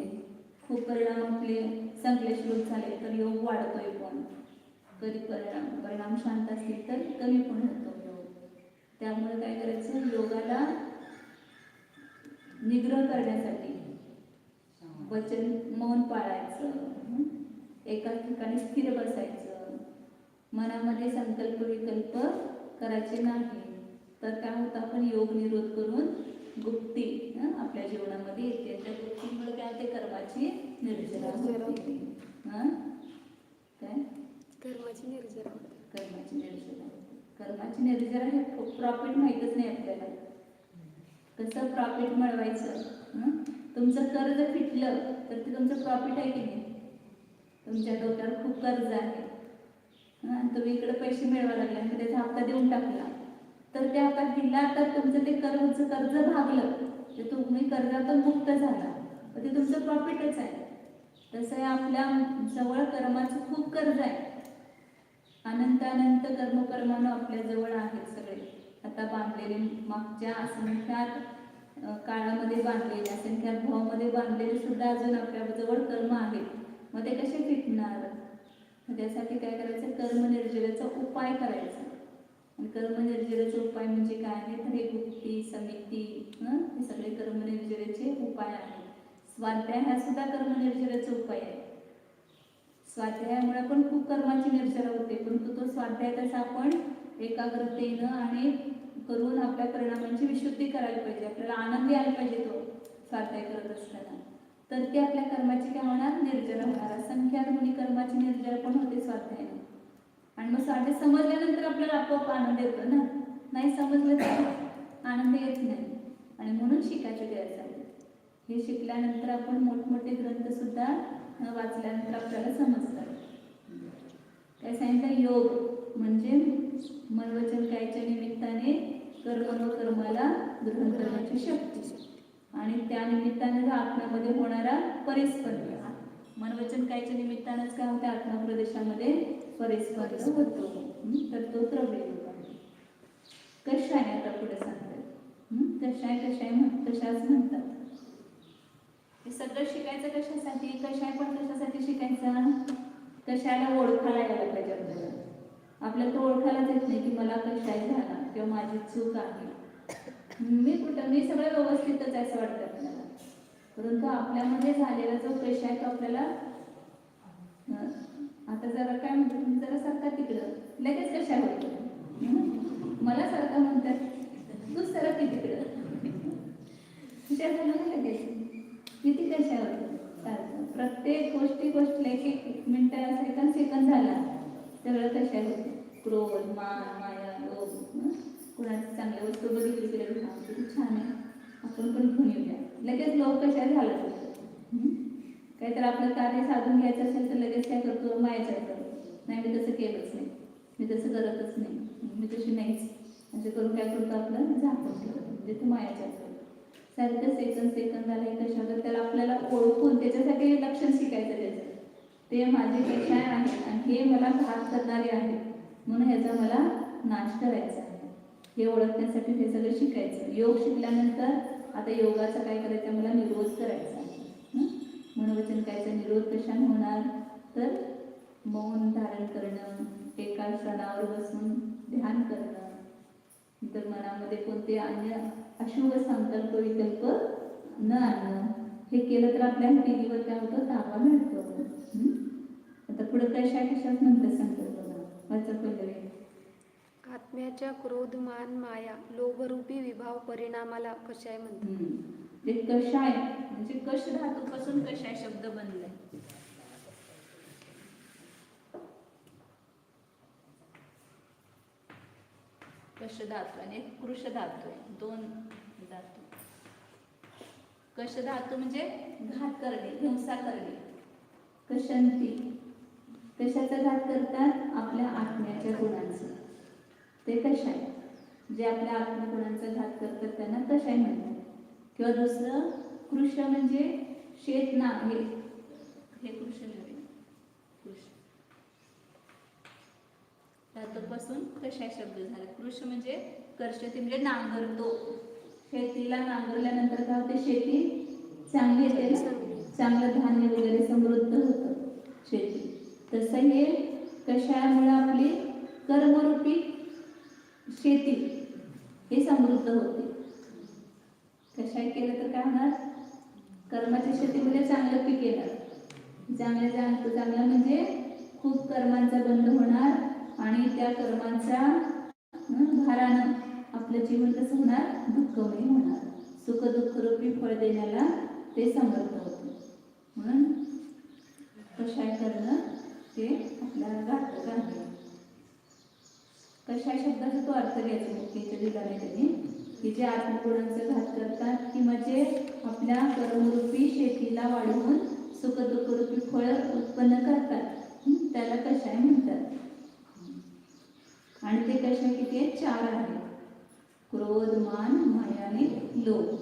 Speaker 2: खूप परिणाम आपले संकलेशरूप झाले तर योग वाढतोय, पण कधी परिणाम शांत असतील तर कमी पण होतो योग. त्यामुळे काय करायचं, योगाला निग्रह करण्यासाठी वचन मौन पाळायचं, एकाच ठिकाणी स्थिर बसायचं, मनामध्ये संकल्प विकल्प करायचे नाही. तर काय होतं, आपण योग निरोध करून आपल्या जीवनामध्ये येते. त्या गोष्टींमुळे काय होते, कर्माची निर्जरा होते. हा काय
Speaker 4: कर्माची निर्जरा होते.
Speaker 2: कर्माची निर्जरा होते. कर्माची निर्जरा हे प्रॉफिट माहीतच नाही आपल्याला. कसं प्रॉफिट मिळवायचं. तुमचं कर्ज फिटलं तर ते तुमचं प्रॉफिट आहे की नाही. तुमच्या डोक्यावर खूप कर्ज आहे, तुम्ही इकडे पैसे मिळवा लागले आणि त्याचा हप्ता देऊन टाकला, तर ते हप्ता दिला तर तुमचं ते कर्ज भागलं, ते तुम्ही कर्जातून मुक्त झाला, तर ते तुमचं प्रॉफिटच आहे. तसं आहे आपल्या जवळ कर्माचं खूप कर्ज आहे. अनंत अनंत कर्मानं आपल्या जवळ आहेत सगळे. आता बांधलेले मागच्या असंख्यात काळामध्ये बांधलेले, असंख्यात भावामध्ये बांधलेले सुद्धा अजून आपल्या जवळ कर्म आहेत. मग ते कसे फिटणार. त्यासाठी काय करायचं, कर्मनिर्जरेचा उपाय करायचा. आणि कर्मनिर्जरेचा उपाय म्हणजे काय आहे, तर हे गुप्ती समिती हे सगळे कर्मनिर्जरेचे उपाय आहेत. स्वाध्याय हा सुद्धा कर्मनिर्जरेचा उपाय आहे. स्वाध्यायामुळे पण खूप कर्माची निर्जरा होते, परंतु तो स्वाध्याय तसा आपण एकाग्रतेनं आणि करून आपल्या परिणामांची विशुद्धी करायला पाहिजे. आपल्याला आनंद यायला पाहिजे तो स्वाध्याय करत असताना, तर ते आपल्या कर्माची काय होणार, निर्जरा होणार. असंख्यात गुणी कर्माची निर्जरा पण होते स्वाध्यायाने. आणि मग स्वाध्याय समजल्यानंतर आपल्याला आपोआप आनंद येतो ना. नाही समजलं तर आनंद येत नाही. आणि म्हणून शिकायचं त्यासाठी. हे शिकल्यानंतर आपण मोठमोठे ग्रंथ सुद्धा वाचल्यानंतर आपल्याला समजतात. काय सांगितलं, योग म्हणजे मनवचन कायच्या निमित्ताने कर्म व कर्माला ग्रहण करण्याची शक्ती, आणि त्या निमित्ताने आत्म्यामध्ये होणारा परिस्पर्ध. मनवचन कायच्या निमित्तानेच काय होते, आत्मा प्रदेशामध्ये परिस्पर्ध होतो. तर तो द्रव्य योग आहे. कशाने आता पुढे सांगतात, कशाच म्हणतात. हे सगळं शिकायचं कशासाठी, कशाय पण कशासाठी शिकायचं, कशाला ओळखायला यायला पाहिजे आपल्याला. आपल्याला तो ओळखायलाच येत नाही की मला कशाय झाला किंवा माझी चूक आहे. मी सगळं व्यवस्थितच आहे असं वाटतं आपल्याला, परंतु आपल्यामध्ये झालेला जो कशाय तो आपल्याला, आता जरा काय म्हणतो, तुम्ही जरा सारखा तिकडं लगेच कशा होतं. मला सारखं म्हणतात तू सरक की तिकडं, कशा झालं ना लगेच किती कशावर चालतं. प्रत्येक गोष्टीला एक मिनिटं सेकंद झाला सगळं कशा होते. क्रोध, मान, माया, लोभ, कुणाची चांगली वस्तू बघितली तरी किती छान आहे आपण पण घेऊन येऊया, लगेच लोभ कशा झाला. काहीतरी आपलं कार्य साधून घ्यायचं असेल तर लगेच काय करतो, मायाच्या करतो. नाही मी तसं केलंच नाही, मी तसं करतच नाही, मी तशी नाहीच, असं करून काय करतो आपलं झाकून ठेवतो. म्हणजे तो मायाच्या सारखं सेकंदाला एक कशावर त्याला आपल्याला ओळखून त्याच्यासाठी लक्षण शिकायचं. त्याचं ते माझे कशाय आहेत आणि हे मला घात करणारे आहेत, म्हणून ह्याचा मला नाश करायचा आहे. हे ओळखण्यासाठी हे सगळं शिकायचं. योग शिकल्यानंतर आता योगाचा काय करायचं, मला निरोध करायचा आहे. मनोवचन कायचा निरोध कशाने होणार, तर मौन धारण करणं, एका क्षणावर बसून ध्यान करणं, तर मनामध्ये कोणते अन्य अशुभ संकल्प विकल्प न आणणं. हे केलं तर आपल्या पिढीवर काय होतं, ताबा मिळतो. आता पुढे कशात नंतर सांगतात बघा, वाचा पहिले.
Speaker 4: आत्म्याच्या क्रोध, मान, माया, लोभरूपी विभाव परिणामाला कशाय म्हणतात.
Speaker 2: ते कशाय म्हणजे कश धातूपासून कशाय शब्द बनलाय. कश धातू आणि कृश धातू आहे, दोन धातू. कश धातू म्हणजे घात करणे, हिंसा करणे. कशंती कशाचा घात करतात, आपल्या आत्म्याच्या गुणांचा. ते कशाय जे आपल्या आत्मगुणांचा घात करतात त्यांना कशाय म्हणतात. किंवा दुसरं कृश म्हणजे शेत ना, हे कृष नव्हे, कृष धातूपासून कशाय शब्द झाला. कृष म्हणजे कर्षती म्हणजे नांगरतो. शेतीला नांगरल्यानंतर काय होते, शेती चांगली येते ना, चांगलं धान्य वगैरे समृद्ध होतं शेती. तसं हे कशामुळे आपली कर्मरूपी शेती हे समृद्ध होते. कशाय केलं तर काय होणार, कर्माच्या शेतीमध्ये चांगलं पीक येणार. चांगलं म्हणजे खूप कर्मांचा बंध होणार आणि त्या कर्मांच्या भारानं आपलं जीवन कसं होणार, दुःखमय होणार. सुख दुःख रूपी फळ फळ देण्याला ते समर्थ होते. म्हणून कषाय करणं ते आपल्याला घातक आहे. कषाय शब्दाचा तो अर्थ घ्यायचा मुख्य दिला नाही त्यांनी, की जे आत्मगुणांचा घात करतात किंवा जे आपल्या कर्मरूपी शेतीला वाढवून सुखदुःखरूपी फळ उत्पन्न करतात, त्याला कषाय म्हणतात. आणि ते कषाय किती आहेत? 4 आहेत. क्रोध, मान, माया आणि लोभ.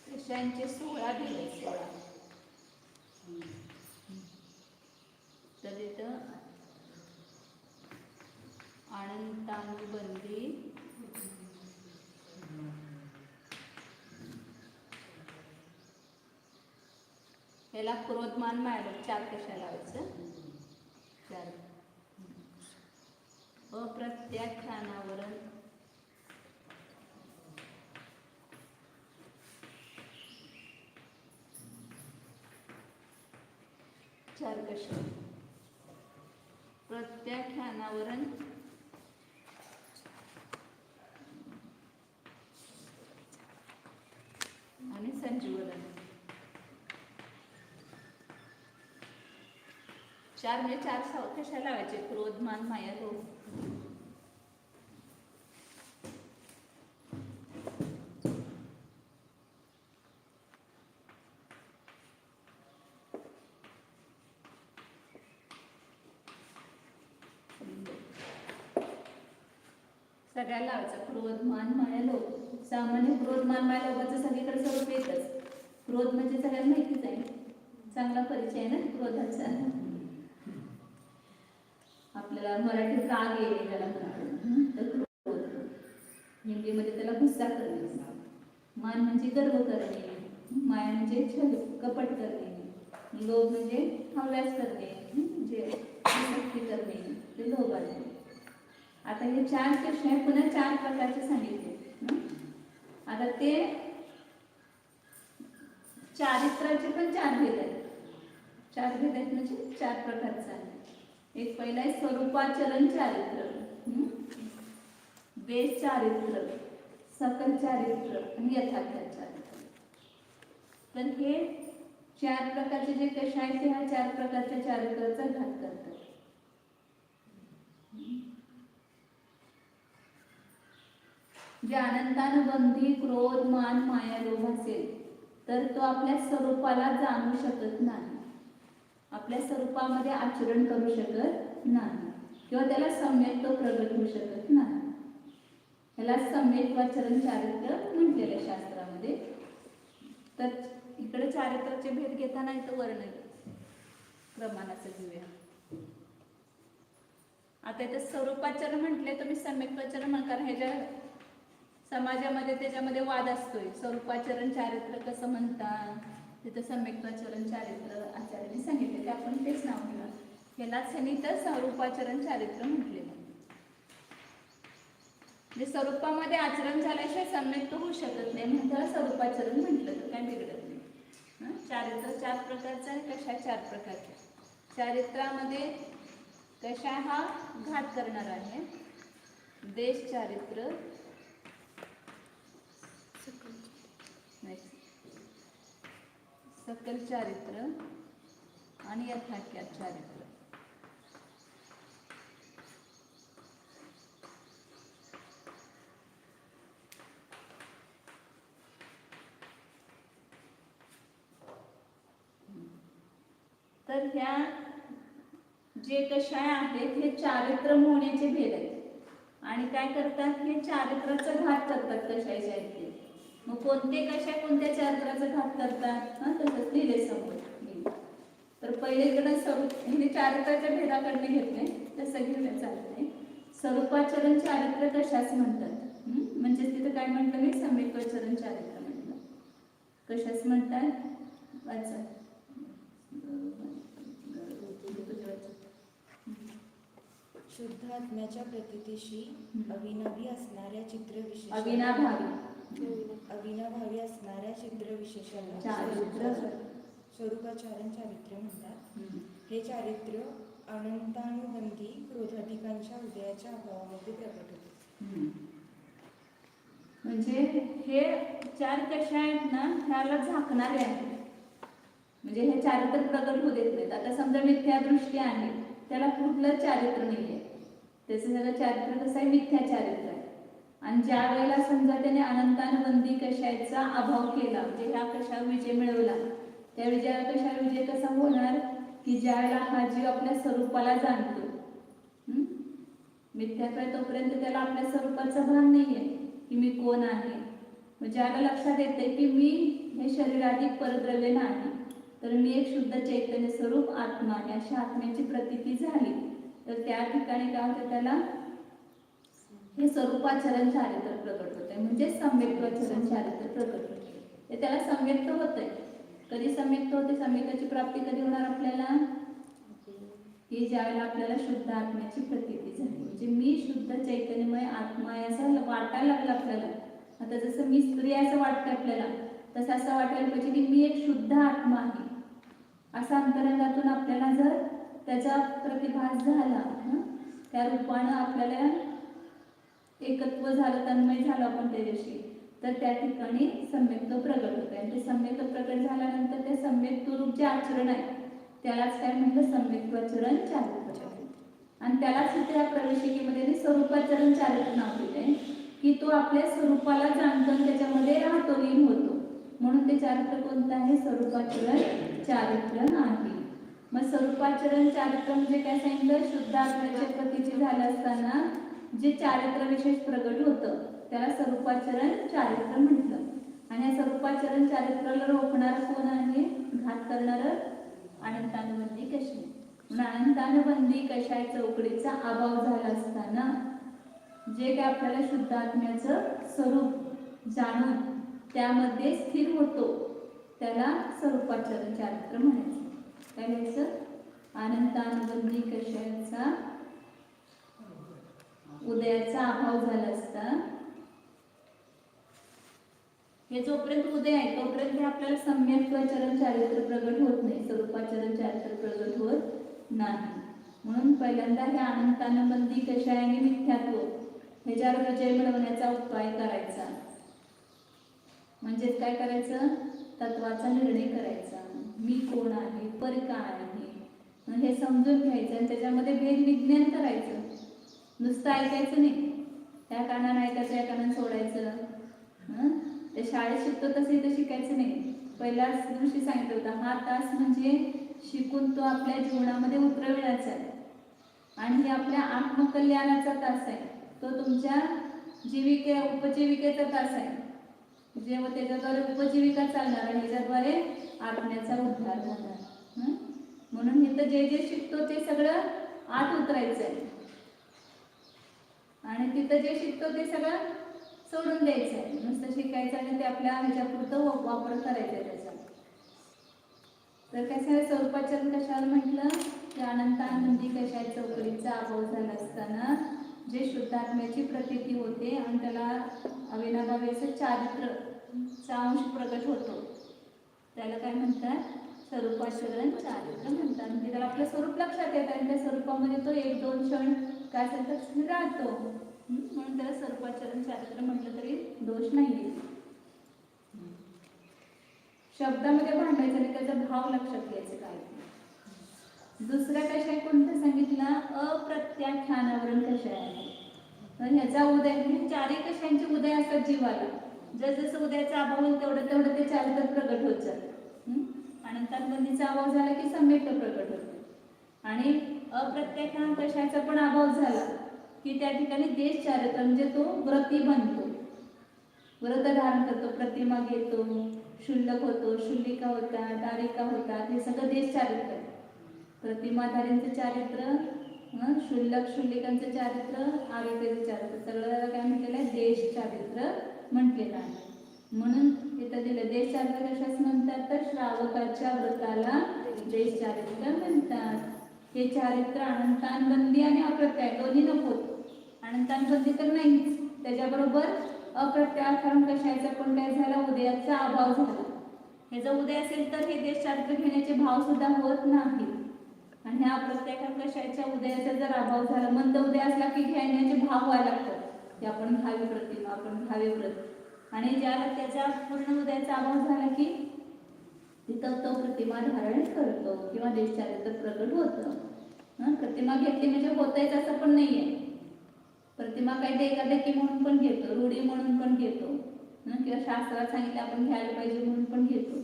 Speaker 2: कषायांचे 16 दिले, 16. तर इथं अनंतानुबंधी, याला क्रोधमान माया 4 कशा लावायचं? 4. अप्रत्याख्यानावरून कशा प्रत्याख्यानावरून आणि संजीवलन 4 म्हणजे 4 कशा लावायचे? क्रोध, मान, माया, लोभ. सगळ्याला लावायचं क्रोध, मान, माया, लोभ. सामान्य क्रोध, मान, माया, लोभाचं सगळीकडे स्वरूप येतच. क्रोध म्हणजे सगळ्यांना माहितीच आहे, चांगला परिचय आहे ना क्रोधाचा. आपल्याला मराठीत राग येणे त्याला म्हणतात, तर क्रोध. हिंदीमध्ये त्याला गुस्सा करणे. मान म्हणजे गर्व करणे, माया म्हणजे छल कपट करणे, लोभ म्हणजे हव्यास करणे, म्हणजे आसक्ती करणे, ते लोभ आहे. आता हे 4 कषाय पुन्हा 4 प्रकारचे सांगितले. आता ते चारित्राचे पण 4 भेद आहेत. 4 भेद आहेत म्हणजे 4 प्रकारचे आहेत. एक पहिला आहे स्वरूपाचरण चारित्र, देश चारित्र, सकल चारित्र आणि यथार्थ चारित्र. तर हे 4 प्रकारचे जे कषाय आहेत ते ह्या 4 प्रकारच्या चारित्राचा घात करतात. जे अनंतानुबंधी क्रोध, मान, माया, लोभ असेल तर तो आपल्या स्वरूपाला जाणू शकत नाही, आपल्या स्वरूपामध्ये आचरण करू शकत नाही किंवा त्याला सम्यक तो प्रगट होऊ शकत नाही. याला सम्यक्त्वाचरण चारित्र म्हटलेलं आहे शास्त्रामध्ये. तर इकडे चारित्राचे भेद घेताना इथं वर्ण प्रमाणाचं घेऊया. आता इथं स्वरूपाचरण म्हटले, तुम्ही सम्यक्त्वाचरण म्हणकार ह्याच्या समाजामध्ये त्याच्यामध्ये वाद असतोय. स्वरूपाचरण चारित्र कसं म्हणतात, तिथं सम्यक्त्वाचरण चारित्र आचार्याने सांगितले, ते आपण तेच नाव घेऊया. ह्यालाच ह्यांनी तर स्वरूपाचरण चारित्र म्हटलेलं. म्हणजे स्वरूपामध्ये आचरण झाल्याशिवाय सम्यक्त होऊ शकत नाही, म्हणून त्याला स्वरूपाचरण म्हटलं तर काय बिघडत नाही. चारित्र 4 प्रकारचं आणि कषाय 4 प्रकारचे. चारित्रामध्ये कषाय हा घात करणार आहे, देश चारित्र, सकल चारित्र आणि यथाख्यात चारित्र. तर ह्या जे कषाय आहेत हे चारित्र होण्याचे भेद आहेत. आणि काय करतात, हे चारित्राचा घात करतात कषायचे आहेत ते. मग कोणते कषाय कोणत्या चारित्राचा घात करतात, तसंच लिहिले समोर. तर पहिले इकडे स्वरूप हे चारित्राच्या भेदाकडे घेतले, तसं घेऊया चालत नाही. स्वरूपाचरण चारित्र कशास म्हणतात, म्हणजे तिथं काय म्हटलं मी, सम्यक्त्वाचरण चारित्र म्हटलं. कशास म्हणतात वाचा.
Speaker 3: शुद्ध आत्म्याच्या प्रतीतीशी अविनाभावी असणाऱ्या चित्रविशेषाला स्वरूपाचरण चारित्र्य म्हणतात. हे चारित्र्य अनंतानुबंधी क्रोधाधिकांच्या उदयाच्या अभावामध्ये प्रकट होते.
Speaker 2: म्हणजे हे चार कशा आहेत ना, ह्याला झाकणारे आहेत. म्हणजे हे चारित्र्य प्रकट होऊ देत नाहीत. आता समजा मिथ्या दृष्टी आहे, त्याला कुठलं चारित्र्य नाहीये, त्याचं सगळं चारित्र्य कसं आहे, मिथ्या चारित्र्य आहे. आणि ज्या वेळेला समजा त्याने अनंतानुबंधी कशाचा अभाव केला, म्हणजे ह्या कशावर विजय मिळवला, त्या विजयाला कशावर विजय कसा होणार की ज्या वेळेला हा जीव आपल्या स्वरूपाला जाणतो. मिथ्यात्व तोपर्यंत त्याला आपल्या स्वरूपाचं भान नाहीये की मी कोण आहे. म्हणजे ज्याला लक्षात येते की मी हे शरीराधिक परद्रव्य नाही, तर मी एक शुद्ध चैतन्य स्वरूप आत्मा आहे, अशा आत्म्याची प्रतीती झाली, तर त्या ठिकाणी काय होतं, त्याला हे स्वरूपाचरण चारित्र्य प्रकट होते. म्हणजे सम्यक्त्वाचरण चारित्र्य प्रकट होते. ते त्याला सम्यक्त होतंय. कधी सम्यक्त होते? सम्यक्ताची प्राप्ती कधी होणार आपल्याला की ज्यावेळेला आपल्याला शुद्ध आत्म्याची प्रतीती झाली. म्हणजे मी शुद्ध चैतन्यमय आत्मा आहे असं वाटायला लागलं आपल्याला. आता जसं मी स्त्री असं वाटतं आपल्याला, तसं असं वाटायला पाहिजे की मी एक शुद्ध आत्मा आहे. असा अंतरंगातून आपल्याला जर त्याचा प्रतिभास झाला, त्या रूपानं आपल्याला एकत्व झालं, तन्मय झालं आपण त्याच्याशी, तर त्या ठिकाणी सम्यक्त्व प्रगट होतं. आणि ते सम्यक्त्व प्रगट झाल्यानंतर ते सम्यक्त्व रूप जे आचरण आहे त्यालाच काय म्हटलं, सम्यक्त्वाचरण चारित्र्य. आणि त्यालाच इथे या प्रवेशिकेमध्ये स्वरूपाचरण चारित्र्य नाव दिलंय की तो आपल्या स्वरूपाला जाणतो आणि त्याच्यामध्ये राहतो, लीन होतो. म्हणून ते चारित्र्य कोणतं आहे, स्वरूपाचरण चारित्र्य नाही. मग स्वरूपाचरण चारित्र्य म्हणजे काय सांगितलं, शुद्ध आत्म्याच्या प्रतीची झालं असताना जे चारित्र्य विशेष प्रगट होतं त्याला स्वरूपाचरण चारित्र्य म्हटलं. आणि या स्वरूपाचरण चारित्र्याला रोखणार कोण आहे, घात करणार अनंतानुबंधी कशाय. म्हणून अनंतानुबंधी कशाय चौकडीचा अभाव झाला असताना जे काय आपल्याला शुद्ध आत्म्याचं स्वरूप जाणून त्यामध्ये स्थिर होतो त्याला स्वरूपाचरण चारित्र्य म्हणायचं. काय लिहायचं, अनंतानुबंधी कशाचा उदयाचा अभाव झाला असता, हे जोपर्यंत उदय आहे तोपर्यंत आपल्याला सम्यक्त्वाचरण चारित्र्य प्रगट होत नाही, स्वरूपाचरण चारित्र्य प्रगट होत नाही. म्हणून पहिल्यांदा हे अनंतानुबंधी कशाय आणि मिथ्यात्व ह्याच्यावर विजय मिळवण्याचा उपाय करायचा. म्हणजेच काय करायचं, तत्वाचा निर्णय करायचा. मी कोण आहे, पर काय आहे हे समजून घ्यायचं आणि त्याच्यामध्ये भेद विज्ञान करायचं. नुसतं ऐकायचं नाही, त्या कानानं ऐकायचं, या कानानं सोडायचं. ते शाळेत शिकतो तसं इथं शिकायचं नाही. पहिल्याच दिवशी सांगितलं होतं, हा तास म्हणजे शिकून तो आपल्या जीवनामध्ये उतरविण्याचा आहे. आणि हे आपल्या आत्मकल्याणाचा तास आहे. तो तुमच्या उपजीविकेचा तास आहे. जेव्हा त्याच्याद्वारे उपजीविका चालणार आणि त्याच्याद्वारे आत्म्याचा उद्धार होणार. म्हणून इथं जे जे शिकतो ते सगळं आत उतरायचं आहे आणि तिथं जे शिकतो ते सगळं सोडून द्यायचं आहे. नुसतं शिकायचं आणि ते आपल्या ह्याच्यापुरतं वापर करायचा आहे त्याचा. तर कसं स्वरूपाचरण कशाला म्हटलं की अनंतानुबंधी कशाय चौकडीचा अभाव झाला असताना जे शुद्ध आत्म्याची प्रतीती होते आणि त्याला अविनाभावी असं चारित्र्यचा अंश प्रगट होतो त्याला काय म्हणतात, स्वरूपाचरण चारित्र्य म्हणतात. म्हणजे त्याला आपलं स्वरूप लक्षात येतं आणि त्या स्वरूपामध्ये तो एक दोन क्षण काय असेल राहतो. म्हणून त्याला स्वरूपाचरण चारित्र्य म्हटलं तरी दोष नाहीये. शब्दामध्ये भांडायचं आणि त्याचा भाव लक्षात घ्यायचं काय. दुसऱ्या कशा कोणतं सांगितलं, अप्रत्याख्यानावरण कशा आहे. तर ह्याचा उदय चारही कशांचे उदय असतात जीवाला. जसं उदयाचा अभाव होईल तेवढं तेवढं ते चारित्र्य प्रगट होत जातं. अनंतानुबंधीचा अभाव झाला की सम्यक्त्व प्रगट होते. आणि अप्रत्याख्यान कशाचा पण अभाव झाला की त्या ठिकाणी देश चारित्र्य म्हणजे तो व्रती बनतो, व्रत धारण करतो, प्रतिमा घेतो, शुल्लक होतो, शुल्लिका होतात, तारिका होतात. हे सगळं देश चारित्र्य. प्रतिमाधारींचं चारित्र्य, शुल्लक शुल्लिकांचं चारित्र्य, आरोग्याचं चारित्र्य, सगळं काय म्हटलेलं आहे, देश चारित्र्य म्हटलेलं आहे. म्हणून इथं दिलं देश चारित्र्य कशाच म्हणतात, तर श्रावकाच्या व्रताला देश चारित्र्य म्हणतात. हे चारित्र्य अनंतानबंदी आणि अप्रत्याय दोन्ही नकोत. अनंतानबंदी तर नाहीच, त्याच्याबरोबर अप्रत्याय कारण कशाचा पण काय झाला, उदयाचा अभाव झाला. हे जर उदय असेल तर हे देश चारित्र्य घेण्याचे भाव सुद्धा होत नाही. आणि ह्या अप्रत्याय कारण कशाच्या उदयाचा जर अभाव झाला, मंद उदय असला की घेण्याचे भाव व्हायला लागतात की आपण घ्यावी प्रतिमा, आपण घ्यावे व्रत. आणि ज्याला त्याचा पूर्ण उदयाचा अभाव झाला की तिथं तो प्रतिमा धारण करतो किंवा देश चारित्र्य प्रकट होतं. प्रतिमा घेतली म्हणजे होतच असं पण नाहीये. प्रतिमा काही देखादेखी म्हणून पण घेतो, रूढी म्हणून पण घेतो, किंवा शास्त्रात सांगितलं आपण घ्यायला पाहिजे म्हणून पण घेतो.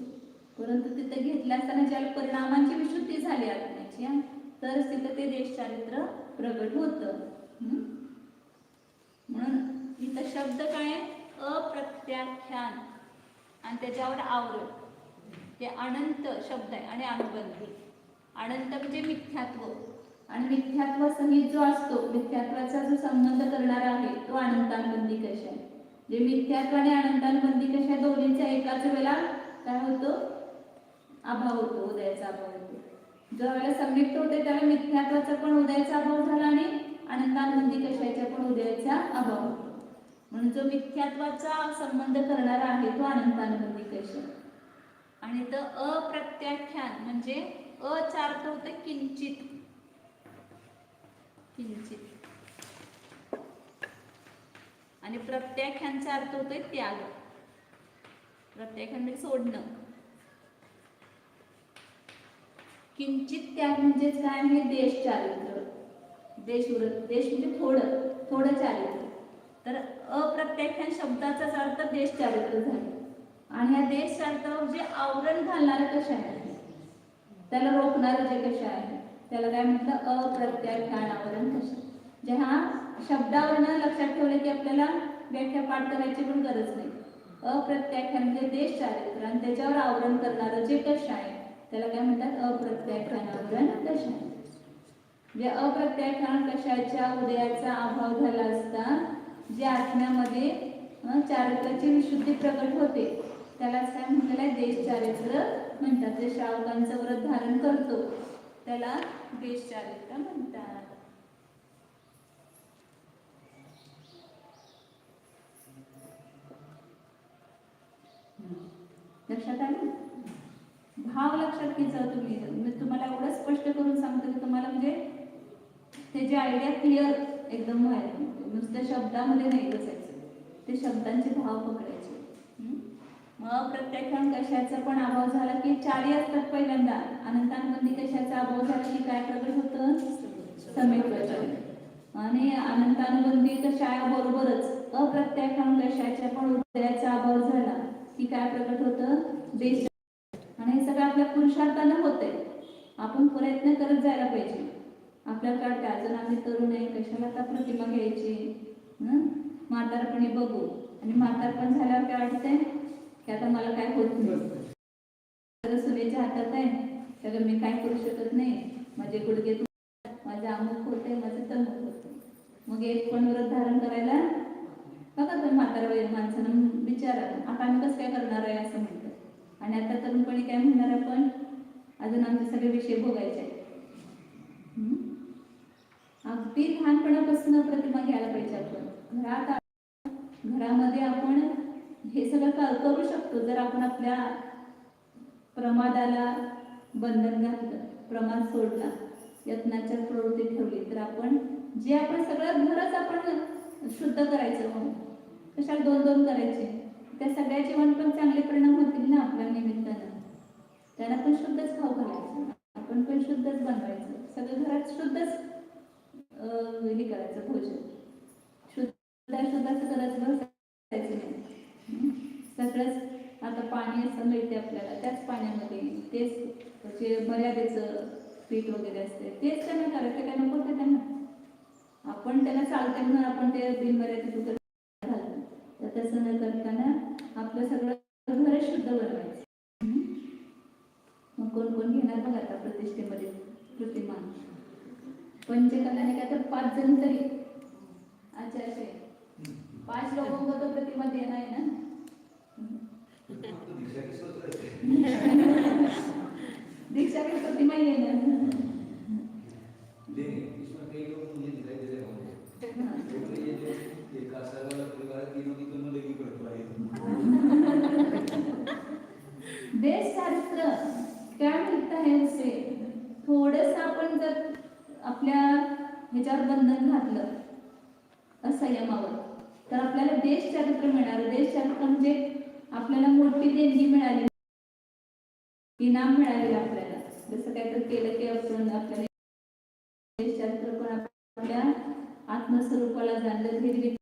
Speaker 2: परंतु तिथं घेतल्या असताना ज्याला परिणामांची विशुद्धी झाली आत्म्याची, तरच तिथं ते देश चारित्र्य प्रगट होतं. म्हणून इथं शब्द काय, अप्रत्याख्यान आणि त्याच्यावर आवरण, ते अनंत शब्द आहे आणि अनुबंधी. अनंत म्हणजे मिथ्यात्व, आणि मिथ्यात्व सहित जो असतो, मिथ्यात्वाचा जो संबंध करणारा आहे तो अनंतानुबंधी कश आहे. जे मिथ्यात्व आणि अनंतानुबंधी कशा दोन्हीचा एकाच वेळेला काय होतो, अभाव होतो, उदयाचा अभाव होतो. ज्या वेळेला सम्यक्त होते त्याला मिथ्यात्वाचा पण उदयाचा अभाव झाला आणि अनंतानुबंधी कशाचा पण उदयाचा अभाव होतो. म्हणून जो मिथ्यात्वाचा संबंध करणारा आहे तो अनंतानुबंधी कश. आणि तर अप्रत्याख्यान म्हणजे अचा अर्थ होते किंचित, किंचित, आणि प्रत्याख्यानचा अर्थ होतोय त्याग. प्रत्याख्यान म्हणजे सोडणं. किंचित त्याग म्हणजे काय, हे देश चारित्र्य, देशव्रत, देश म्हणजे थोडं थोडं चारित्र्य. तर अप्रत्याख्यान शब्दाचाच अर्थ देश चारित्र्य झालं. आणि या देश चारित्र्यावर जे आवरण घालणारं कशा आहे, त्याला रोखणारं जे कशा आहे त्याला काय म्हटलं, अप्रत्याख्यान आवरण कशा. जे हा शब्दावरनं लक्षात ठेवलं की आपल्याला व्याख्या पाठ करायची पण गरज नाही. अप्रत्याख्यान म्हणजे देश चारित्र्य आणि त्याच्यावर आवरण करणारं जे कशा आहे त्याला काय म्हणतात, अप्रत्याख्यान आवरण कशा. जे अप्रत्याख्यान कशाच्या उदयाचा अभाव झाला असता जे आत्म्यामध्ये चारित्र्याची विशुद्धी प्रकट होते त्यालाच काय म्हटलेलं आहे, देश चारित्र्य म्हणतात. जे श्रावकांचं व्रत धारण करतो त्याला देश चारित्र्य म्हणतात. लक्षात आलं? भाव लक्षात घ्यायचा तुम्ही. मी तुम्हाला एवढं स्पष्ट करून सांगतो की तुम्हाला म्हणजे त्याची आयडिया क्लिअर एकदम व्हायला. नुसत्या शब्दामध्ये नाही बसायचं, ते शब्दांचे भाव पकडायचे. मग प्रत्येकान कशाचा पण अभाव झाला की चारी असतात पहिल्यांदा. अनंतानुबंधी कशाचा अभाव झाला की काय प्रगट होतं, सम्यक्त्वाचा. आणि अनंतानुबंधी कशा बरोबरच अप्रत्याख्यान कशाच्या पण उदयाचा अभाव झाला की काय प्रगट होतं, देश. आणि हे सगळं आपल्या पुरुषार्थानं होतंय. आपण प्रयत्न करत जायला पाहिजे. आपल्याला कळते अजून आम्ही तरुण आहे, कशाला आता प्रतिमा घ्यायची, म्हातारपणी बघू. आणि म्हातारपण झाल्यावर काय वाटतंय की आता मला काय होत नाही, सुनेच्या हातात आहे, त्याला मी काय करू शकत नाही, माझे गुडघे माझं अमुक होते, माझं तमुक होते. मग एक पण व्रत धारण करायला बघा तर म्हातारा माणसानं विचारा आता आम्ही कसं काय करणार आहे असं म्हणतात. आणि आता तरुणपणी काय म्हणणार आपण, अजून आमचे सगळे विषय भोगायचे आहेत. अगदी लहानपणापासून प्रतिमा घ्यायला पाहिजे. आपण घरामध्ये आपण हे सगळं करू शकतो जर आपण आपल्या प्रमादाला बंधन घातलं, प्रमाद सोडला, यत्नाच्या प्रवृत्ती ठेवली तर आपण जे आपण सगळं घरच आपण शुद्ध करायचं. म्हणून कशाला दोन दोन करायचे, त्या सगळ्या जीवन पण चांगले परिणाम होतील ना आपल्या निमित्तानं. त्यांना पण शुद्धच खाऊ घालायचं, आपण पण शुद्धच बनवायचं, सगळं घरात शुद्धच हे करायचं भोजन. शुद्धाचं करत बसायचं नाही. सगळंच आता पाणी असं मिळते आपल्याला, त्याच पाण्यामध्ये तेच जे मर्यादेचं पीठ वगैरे असते तेच त्यांना करायचं. काय नको ते त्यांना, आपण त्यांना चालते म्हणून आपण ते बिनमर्यादित घालतो. तर तसं न करताना आपलं सगळं घर शुद्ध बनवायचं. मग कोण कोण घेणार बघा आता प्रतिष्ठेमध्ये प्रतिमा. पंचकल्याने काय तर 5 जण तरी अच्छा असे 5 लोकांना तो प्रतिमा देणं आहे ना. दीक्षा की प्रतिमा येणं संसार बंधन घातलं असंयमावर, तर आपल्याला देश चारित्र्य मिळालं. देश चारित्र्य म्हणजे आपल्याला मोठी देणगी मिळाली, इनाम मिळाले आपल्याला. जसं काहीतरी केलं की आपण आपल्याला देश चारित्र्य पण आपल्या आत्मस्वरूपाला जाणलं. धीरे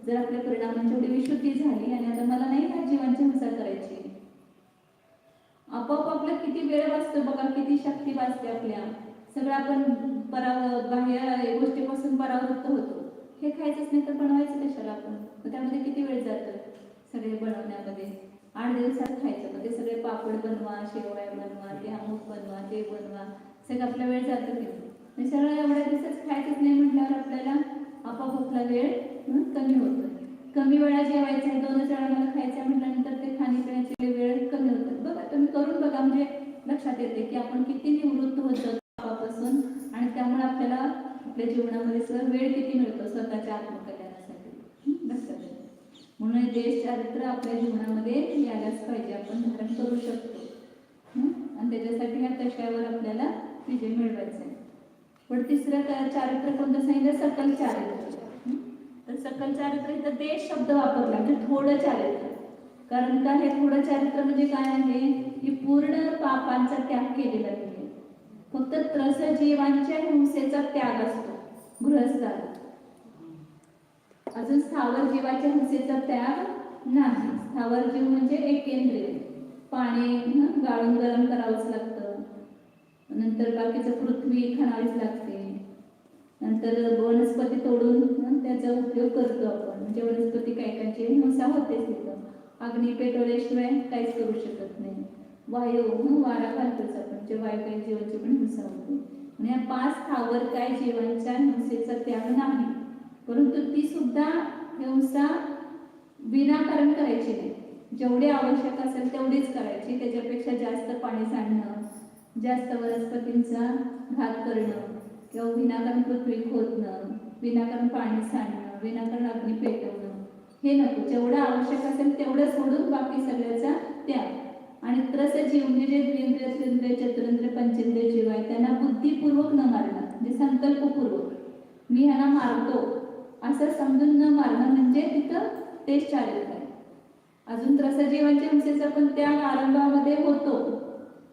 Speaker 2: जर आपल्या परिणामांची एवढी विशुद्धी झाली आणि आता मला नाही ह्या जीवांची हिंसा करायची, आपोआप आपलं किती वेळ वाचतो बघा, किती शक्ती वाचते आपल्या. सगळं आपण बाह्य गोष्टीपासून परावृत्त होतो. हे खायचंच नाही तर बनवायचं कशाला आपण, मग त्यामध्ये किती वेळ जातो सगळे बनवण्यामध्ये. 8 दिवसात खायचं, मग ते सगळे पापड बनवा, शेवया बनवा, ते अमुक बनवा, ते बनवा, सगळं आपला वेळ जातो की सगळं एवढ्या दिवसात खायचंच नाही म्हटल्यावर आपल्याला आपोआप आपला वेळ कमी होतो. कमी वेळा जेवायचं आहे, 2च वेळा मला खायचं म्हटल्यानंतर ते खाण्यापिण्याचे वेळ कमी होतात. बघा तुम्ही करून बघा, म्हणजे लक्षात येते की आपण किती निवृत्त होतो पापापासून, आणि त्यामुळे आपल्याला आपल्या जीवनामध्ये सगळं वेळ किती मिळतो स्वतःच्या आत्मकल्याणासाठी. लक्षात येते. म्हणून देश चारित्र्य आपल्या जीवनामध्ये यायलाच पाहिजे, आपण धारण करू शकतो. आणि त्याच्यासाठी ह्या कशावर आपल्याला विजय मिळवायचा आहे. पण तिसरं चारित्र्य कोणतं सांगितलं? सकल चारित्र्य. तर सकल चारित्र्य इथं देश शब्द वापरला म्हणजे थोडं चारित्र्य. कारण का हे थोडं चारित्र्य म्हणजे काय आहे की पूर्ण पापांचा त्याग केलेला आहे. फक्त त्रस जीवांच्या हिंसेचा त्याग असतो गृहस्थाला. अजून स्थावर जीवाच्या हिंसेचा त्याग नाही. स्थावर जीव म्हणजे एकेंद्रिय. पाणी गाळून गरम करावंच लागतं, नंतर बाकीचं पृथ्वी खाणावीच लागते, नंतर वनस्पती तोडून त्याचा उपयोग करतो आपण. म्हणजे वनस्पती कायकांची हिंसा होतेच तिथं. अग्नी पेटवल्याशिवाय काहीच करू शकत नाही. वायू वारा घालतोच आपण, म्हणजे वायू काही जीवांची पण हिंसा होते. आणि या 5 स्थावर काय जीवांच्या हिंसेचा त्याग नाही, परंतु ती सुद्धा हिंसा विनाकारण करायची नाही. जेवढी आवश्यक असेल तेवढीच करायची. त्याच्यापेक्षा जास्त पाणी सांडणं, जास्त वनस्पतींचा घात करणं, किंवा विनाकारण पृथ्वी खोदणं, विनाकारण पाणी सांडणं, विनाकारण अग्नी पेटवणं, हे नको. जेवढं आवश्यक असेल तेवढं सोडून बाकी सगळ्याचा त्याग. आणि त्रस जीव म्हणजे जे द्विंद्रिय, त्रिंद्रिय, चतुरेंद्रिय, पंचेंद्रिय जीव आहे त्यांना बुद्धिपूर्वक न मारणं, म्हणजे संकल्पपूर्वक मी ह्यांना मारतो असं समजून न मारणं, म्हणजे तिथं तेच चारित्र्य आहे. अजून त्रस जीवांच्या हिंसेचा पण त्याग आरंभामध्ये होतो.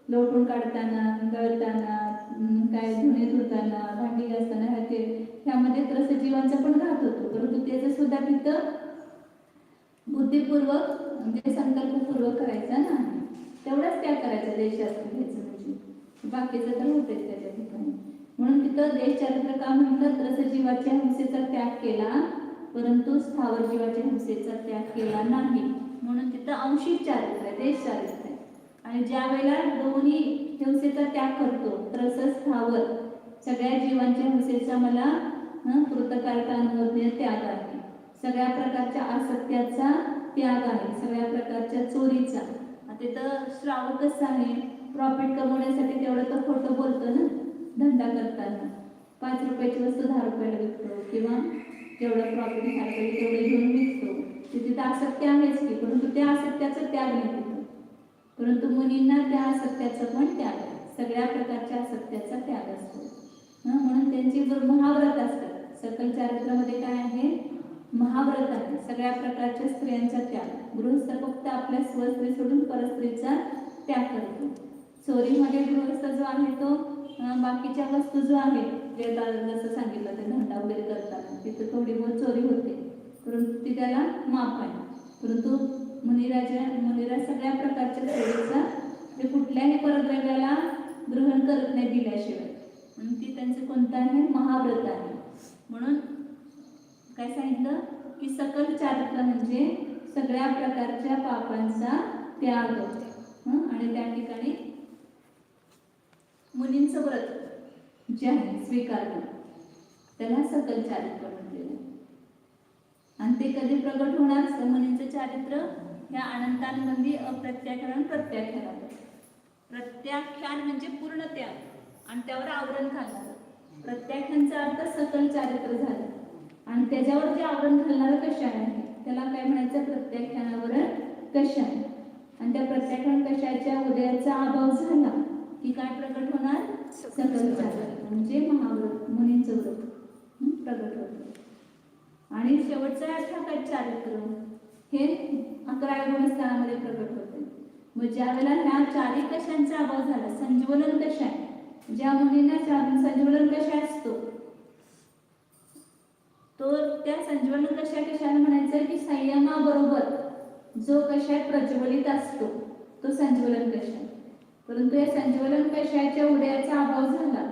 Speaker 2: लोटून काढताना, दळताना, काय धुणे धुताना, भांडी घासताना, ह्यामध्ये त्रस जीवांचा पण घात होतो. परंतु त्याचं सुद्धा तिथं बुद्धिपूर्वक म्हणजे संकल्पपूर्वक करायचा नाही. तेवढाच त्याग करायचा देशात घ्यायचं, म्हणजे बाकीचं तर होतेच त्याच्या ठिकाणी. म्हणून तिथं देश चारित्र्य का म्हटलं? त्रस जीवाच्या हिंसेचा त्याग केला, परंतु स्थावर जीवाच्या हिंसेचा त्याग केला नाही. म्हणून तिथं अंशिक चारित्र्य, देश चारित्र्य. आणि ज्या वेळेला दोन्ही हिंसेचा त्याग करतो, त्रस स्थावर सगळ्या जीवांच्या हिंसेचा मला कृतकार्यता अनुभवनीय त्याग आहे. सगळ्या प्रकारच्या असत्याचा त्याग आहे, सगळ्या प्रकारच्या चोरीचा. तिथं श्रावक कसं आहे, प्रॉफिट कमवण्यासाठी तेवढं तर खोटं बोलतो ना धंदा करताना. 5 रुपयाची वस्तू 10 रुपयाला विकतो, किंवा जेवढं प्रॉफिट घ्यायला पाहिजे तेवढं घेऊन विकतो. तिथं असत्य आहेच की, परंतु त्या असत्याचा त्याग नाही तिथं. परंतु मुनींना त्या असत्याचा पण त्याग आहे, सगळ्या प्रकारच्या असत्याचा त्याग असतो. म्हणून त्यांची महाव्रत असतात. सकल चारित्र्यामध्ये काय आहे? महाव्रत आहे. सगळ्या प्रकारच्या स्त्रियांचा त्याग. गृहस्थ फक्त आपल्या स्वस्त्री सोडून परस्त्रीचा त्याग करतो. चोरीमध्ये गृहस्थ जो आहे तो बाकीच्या वस्तू जो आहे, जे जसं सांगितलं ते धंदा वगैरे करताना तिथं थोडी बहुत चोरी होते, परंतु ती त्याला माफ आहे. परंतु मुनिराज सगळ्या प्रकारच्या चोरीचा ते कुठल्याही परद्रव्याला ग्रहण करत नाही दिल्याशिवाय. म्हणून ती त्यांचं कोणतं आहे? महाव्रत आहे. म्हणून काय सांगितलं की सकल चारित्र्य म्हणजे सगळ्या प्रकारच्या पापांचा त्याग. आणि त्या ठिकाणी मुनींचं व्रत जे आहे स्वीकारणं, त्याला सकल चारित्र्य म्हटलेलं. आणि ते कधी प्रगट होणार? मुनींचं चारित्र्य ह्या अनंतांमध्ये अप्रत्याख्यान प्रत्याख्यान. प्रत्याख्यान म्हणजे पूर्ण त्याग आणि त्यावर आवरण घालणार. प्रत्याख्यानचा अर्थ सकल चारित्र्य झालं, आणि त्याच्यावर जे आवरण घालणारं कशा आहे त्याला काय म्हणायचं? प्रत्याख्यानावर कशा आहे. आणि त्या प्रत्याख्यान कशाच्या उदयाचा अभाव झाला की काय प्रकट होणार? सकल चारित्र्य म्हणजे महाव्रत, मुनींचं व्रत. प्रगट होतं. आणि शेवटचं ठाकाय चारित्र हे 11व्या गुणस्थानामध्ये प्रगट होते. मग ज्या वेळेला ह्या चारी कशांचा अभाव झाला, संजीवलन कशा, ज्या मुलींना संजीवलन कशा असतो, तो त्या संजीवलन कशाला म्हणायचं की संयमाबरोबर जो कषाय प्रज्वलित असतो तो संजीवलन कषाय. परंतु या संजीवलन कषायाच्या उदयाचा अभाव झाला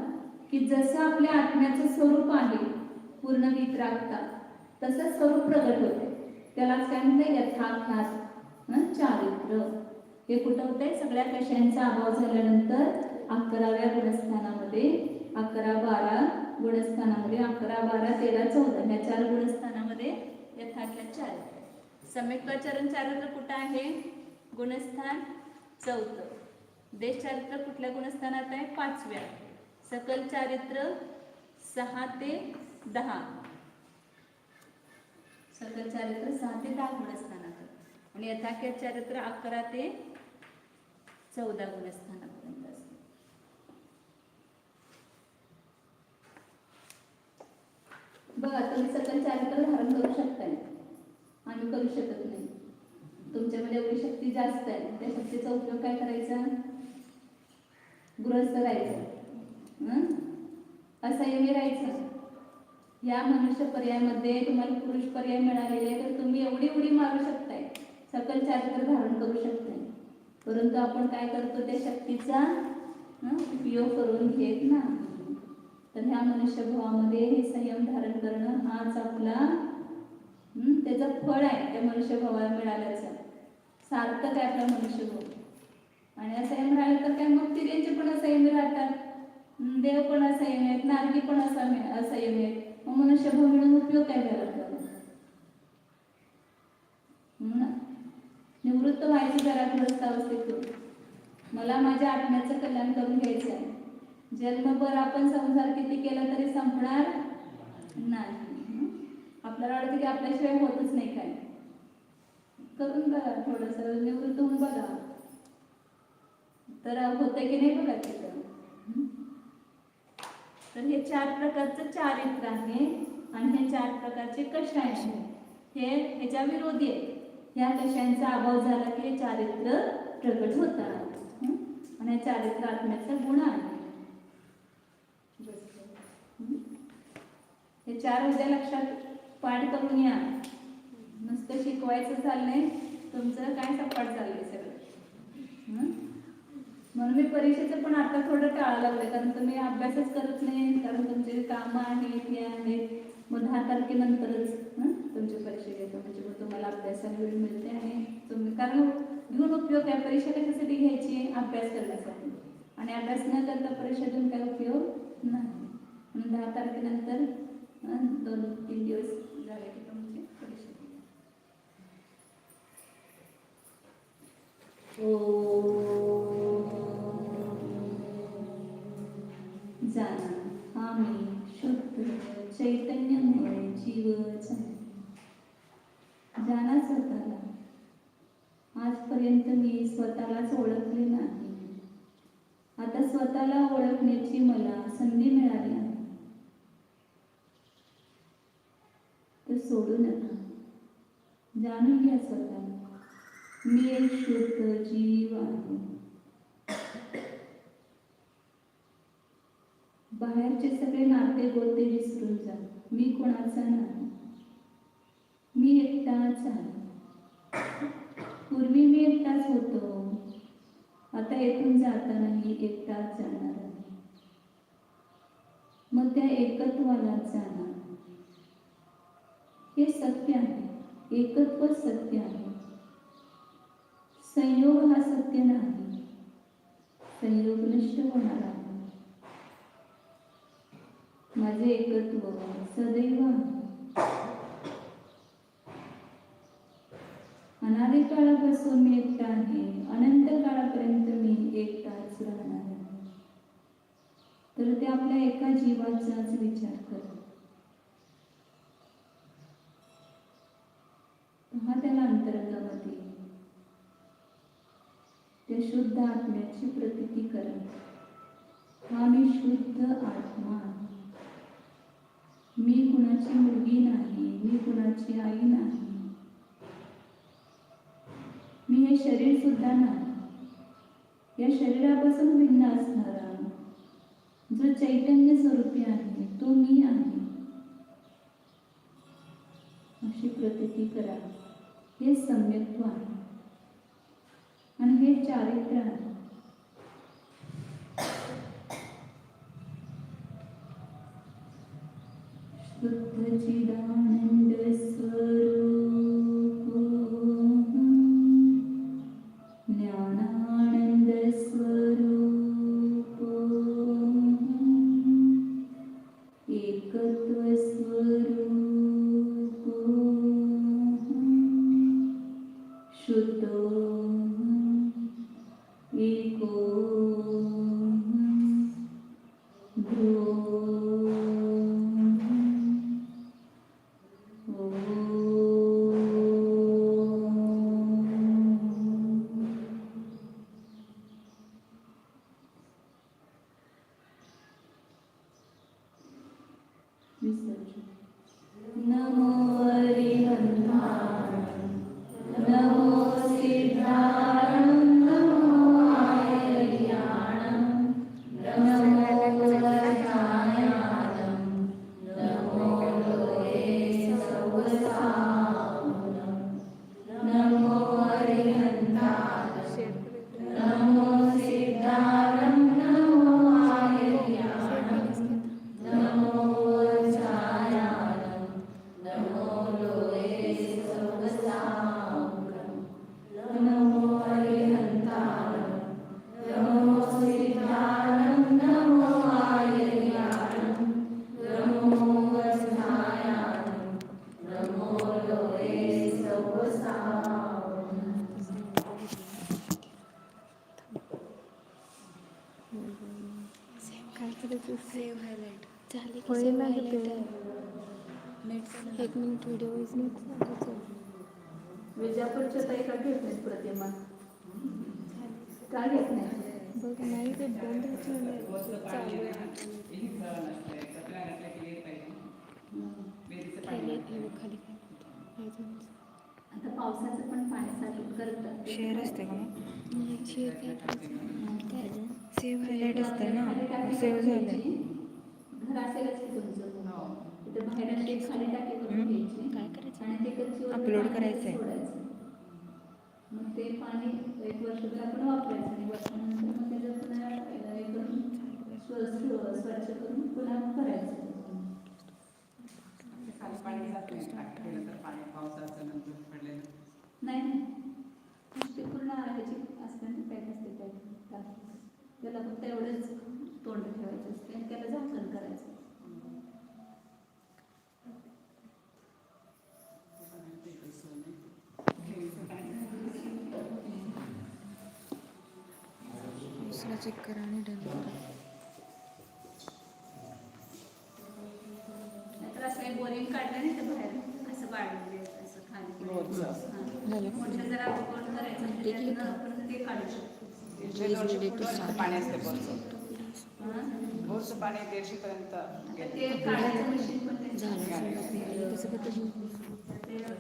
Speaker 2: की जसं आपल्या आत्म्याचं स्वरूप आहे पूर्ण वितरागता तसं स्वरूप प्रगट होते. त्यालाच काय म्हणते यथाख्यात चारित्र. हे कुठं होतंय, सगळ्या कषायांचा अभाव झाल्यानंतर 11व्या गुणस्थानामध्ये 11, 12 गुणस्थानामध्ये 11, 12, 13, 14 या 4 गुणस्थानामध्ये यथाख्यात चारित्र. सम्यक्त्वाचरण चारित्र कुठं आहे, गुणस्थान 4. देश चारित्र कुठल्या गुणस्थानात आहे, 5व्या. सकल चारित्र 6 ते 10. सकल चारित्र 6 ते 10 गुणस्थानात आणि यथाख्यात चारित्र 11 ते 14 गुणस्थानापर्यंत असते. बघा, तुम्ही सकल चारित्र धारण करू शकताय, आम्ही करू शकत नाही. तुमच्यामध्ये एवढी शक्ती जास्त आहे, त्या शक्तीचा उपयोग काय करायचा, गृहस्थ राहायचं, असंयमी राहायचं. या मनुष्य पर्यायामध्ये तुम्हाला पुरुष पर्याय मिळालेले आहे तर तुम्ही एवढी उडी मारू शकताय, सकल चारित्र धारण करू शकताय. परंतु आपण काय करतो, त्या शक्तीचा उपयोग करून घेत नाही. तर ह्या मनुष्यभावामध्ये हे संयम धारण करणं हाच आपला त्याचं फळ आहे. त्या मनुष्यभावाला मिळाल्याचं सार्थक आहे आपला मनुष्यभाव. आणि असंयम राहिलं तर काय, मग तिऱ्यांचे पण असंयमी राहतात, देव पण असंयमी आहेत, नारकी पण असंयमी आहेत. मग मनुष्यभाव मिळून उपयोग काय झाला आपल्याला. निवृत्त व्हायची जरा ग्रस्त अवस्थेतून मला माझ्या आत्म्याचं कल्याण करून घ्यायचं आहे. जन्मभर आपण संसार किती केला तरी संपणार नाही. आपल्याला वाटतं की आपल्याशिवाय होतच नाही, काय करून बघा, थोडंसं निवृत्त होऊन बघा, तर होतंय की नाही बघा तिथं. तर हे 4 प्रकारचं चारित्र आहे आणि हे 4 प्रकारचे कषाय आहे. हे ह्याच्या विरोधी आहे. ह्या कषायांचा अभाव झाला की हे चारित्र प्रगट होतात आणि हे चारित्र आत्म्याचा गुण आहे. हे 4 उद्या लक्षात पाठ करून या. नुसतं शिकवायचं चाललंय, तुमचं काय सपाट चाललंय सगळं. म्हणून मी परीक्षेचं पण आता थोडं टाळायला लागलं, कारण तुम्ही अभ्यासच करत नाही, कारण तुमचे कामं आहेत हे आहेत. मग 10 तारखेनंतरच तुमची परीक्षा घेतो, म्हणजे मग तुम्हाला अभ्यासाला वेळ मिळते. आणि तुम्ही कारण घेऊन उपयोग आहे, परीक्षा कशासाठी घ्यायची, अभ्यास करण्यासाठी. आणि अभ्यास न करता परीक्षा देऊन काय उपयोग नाही. म्हणून 10 तारखेनंतर 2-3 दिवस झाले की तुमची परीक्षा घ्या. जाणा आम्ही शुद्ध चैतन्यमय जीवच आहे. जाणा स्वतःला. आजपर्यंत मी स्वतःलाच ओळखले नाही. आता स्वतःला ओळखण्याची मला संधी मिळाली आहे. तर सोडू नका, जाणून घ्या स्वतःला. मी एक शुद्ध जीव आहे. बाहेरचे सगळे नाते गोते विसरून जा. मी कोणाचा नाही, मी एकटाच आहे. पूर्वी मी एकटाच होतो, आता येथून जातानाही एकटाच जाणार आहे. मग त्या एकत्वाला जाणार. हे सत्य आहे, एकत्व सत्य आहे. संयोग हा सत्य नाही, संयोग नष्ट होणार आहे. माझे एकत्व सदैव आहे. अनादी काळापासून मी एकटा आहे, अनंत काळापर्यंत मी एकटाच राहणार आहे. तर ते आपल्या एका जीवाचाच विचार करा. पहा त्याला अंतरंगामध्ये त्या शुद्ध आत्म्याची प्रतीती करा. हा मी शुद्ध आत्मा आहे. मी कुणाची मुलगी नाही, मी कुणाची आई नाही, मी हे शरीर सुद्धा नाही. या शरीरापासून भिन्न असणारा जो चैतन्य स्वरूपी आहे तो मी आहे, अशी प्रतीती करा. हे सम्यक्त्व आहे आणि हे चारित्र्य आहे. शुद्ध चिदानंद स्वरूप ज्ञानानंद स्वरूप एकत्व स्वरूप शुद्धो एको नमो हरिहन्ताय नमो सिद्धारणं नमो आयर्याणं नमो वज्रायाणं नमो लोके सवसावनं नमो हरिहन्ताय नमो सिद्धारणं नमो आयर्याणं नमो वज्रायाणं नमो लोके सवसावनं नमो हरिहन्ताय नमो सिद्धारणं नमो आयर्याणं नमो वज्रायाणं नमो लोके सवसावनं.
Speaker 4: काय करायचं
Speaker 3: सेव्ह हायलाइट
Speaker 4: झाले की
Speaker 1: होईल
Speaker 4: save
Speaker 1: ना
Speaker 4: highlight
Speaker 1: ते.
Speaker 4: आहे.
Speaker 3: नेट
Speaker 4: 1 मिनिट व्हिडिओ इज नीट सांगायचं.
Speaker 2: विजापूरच्या ताई का घेत नाहीत प्रतिमा? का घेत नाही?
Speaker 4: बघ नाही ते बंद होत नाही चालू आहे. खाली एवढं खाली काय नाही जमत.
Speaker 2: आता पावसाचं पण पाणी साठवून करतात.
Speaker 3: शेअर असते का मग?
Speaker 4: नाही शेअर काय करायचं काय
Speaker 3: सेव्ह हायलाइट असतं ना,
Speaker 2: खाली
Speaker 3: सेव्ह
Speaker 2: टाकी
Speaker 3: झालं.
Speaker 2: घ्यायची. घर असेलच की तुमचं. तिथे बाहेर आणि ते खाली टाकी करून घ्यायची
Speaker 4: काय करायचं?
Speaker 2: आणि ते कच्चीवर
Speaker 3: अपलोड
Speaker 2: पाणी
Speaker 3: करायचंय.
Speaker 2: सोडायचं. मग ते पाणी 1 वर्षभर आपण वापरायचं आणि वर्षानंतर मग त्याचं पुन्हा हे करून स्वच्छ करून पुन्हा करायचं. नाही ते पूर्ण ह्याची असते ना, पॅक असते टाकी. त्याला फक्त एवढंच तोंड ठेवायचं असते आणि त्याला झाकण करायचं.
Speaker 3: दुसरा चेक करा आणि डन करा.
Speaker 2: नाहीतर असं एक बोरिंग काढलं नाही तर बाहेर असं वाढलेलं असं खाली
Speaker 3: झालं.
Speaker 2: मोठं जरा कोण करायचं म्हणजे त्यातनं आपण ते काढू शकतो.
Speaker 5: पाणी असते बोरचं पाणी 150 पर्यंत
Speaker 2: ते काढायचं मशीन पण ते
Speaker 4: झालं तसं का तसं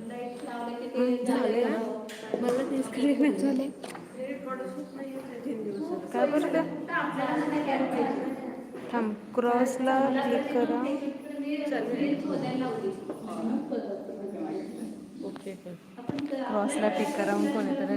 Speaker 2: लाईट लावले की ते
Speaker 1: झाले ना मला तेच करेन
Speaker 4: झाले.
Speaker 1: काय बरं का थांब क्रॉसला क्लिक करा. ओके क्रॉसला क्लिक करा मग कोणीतरी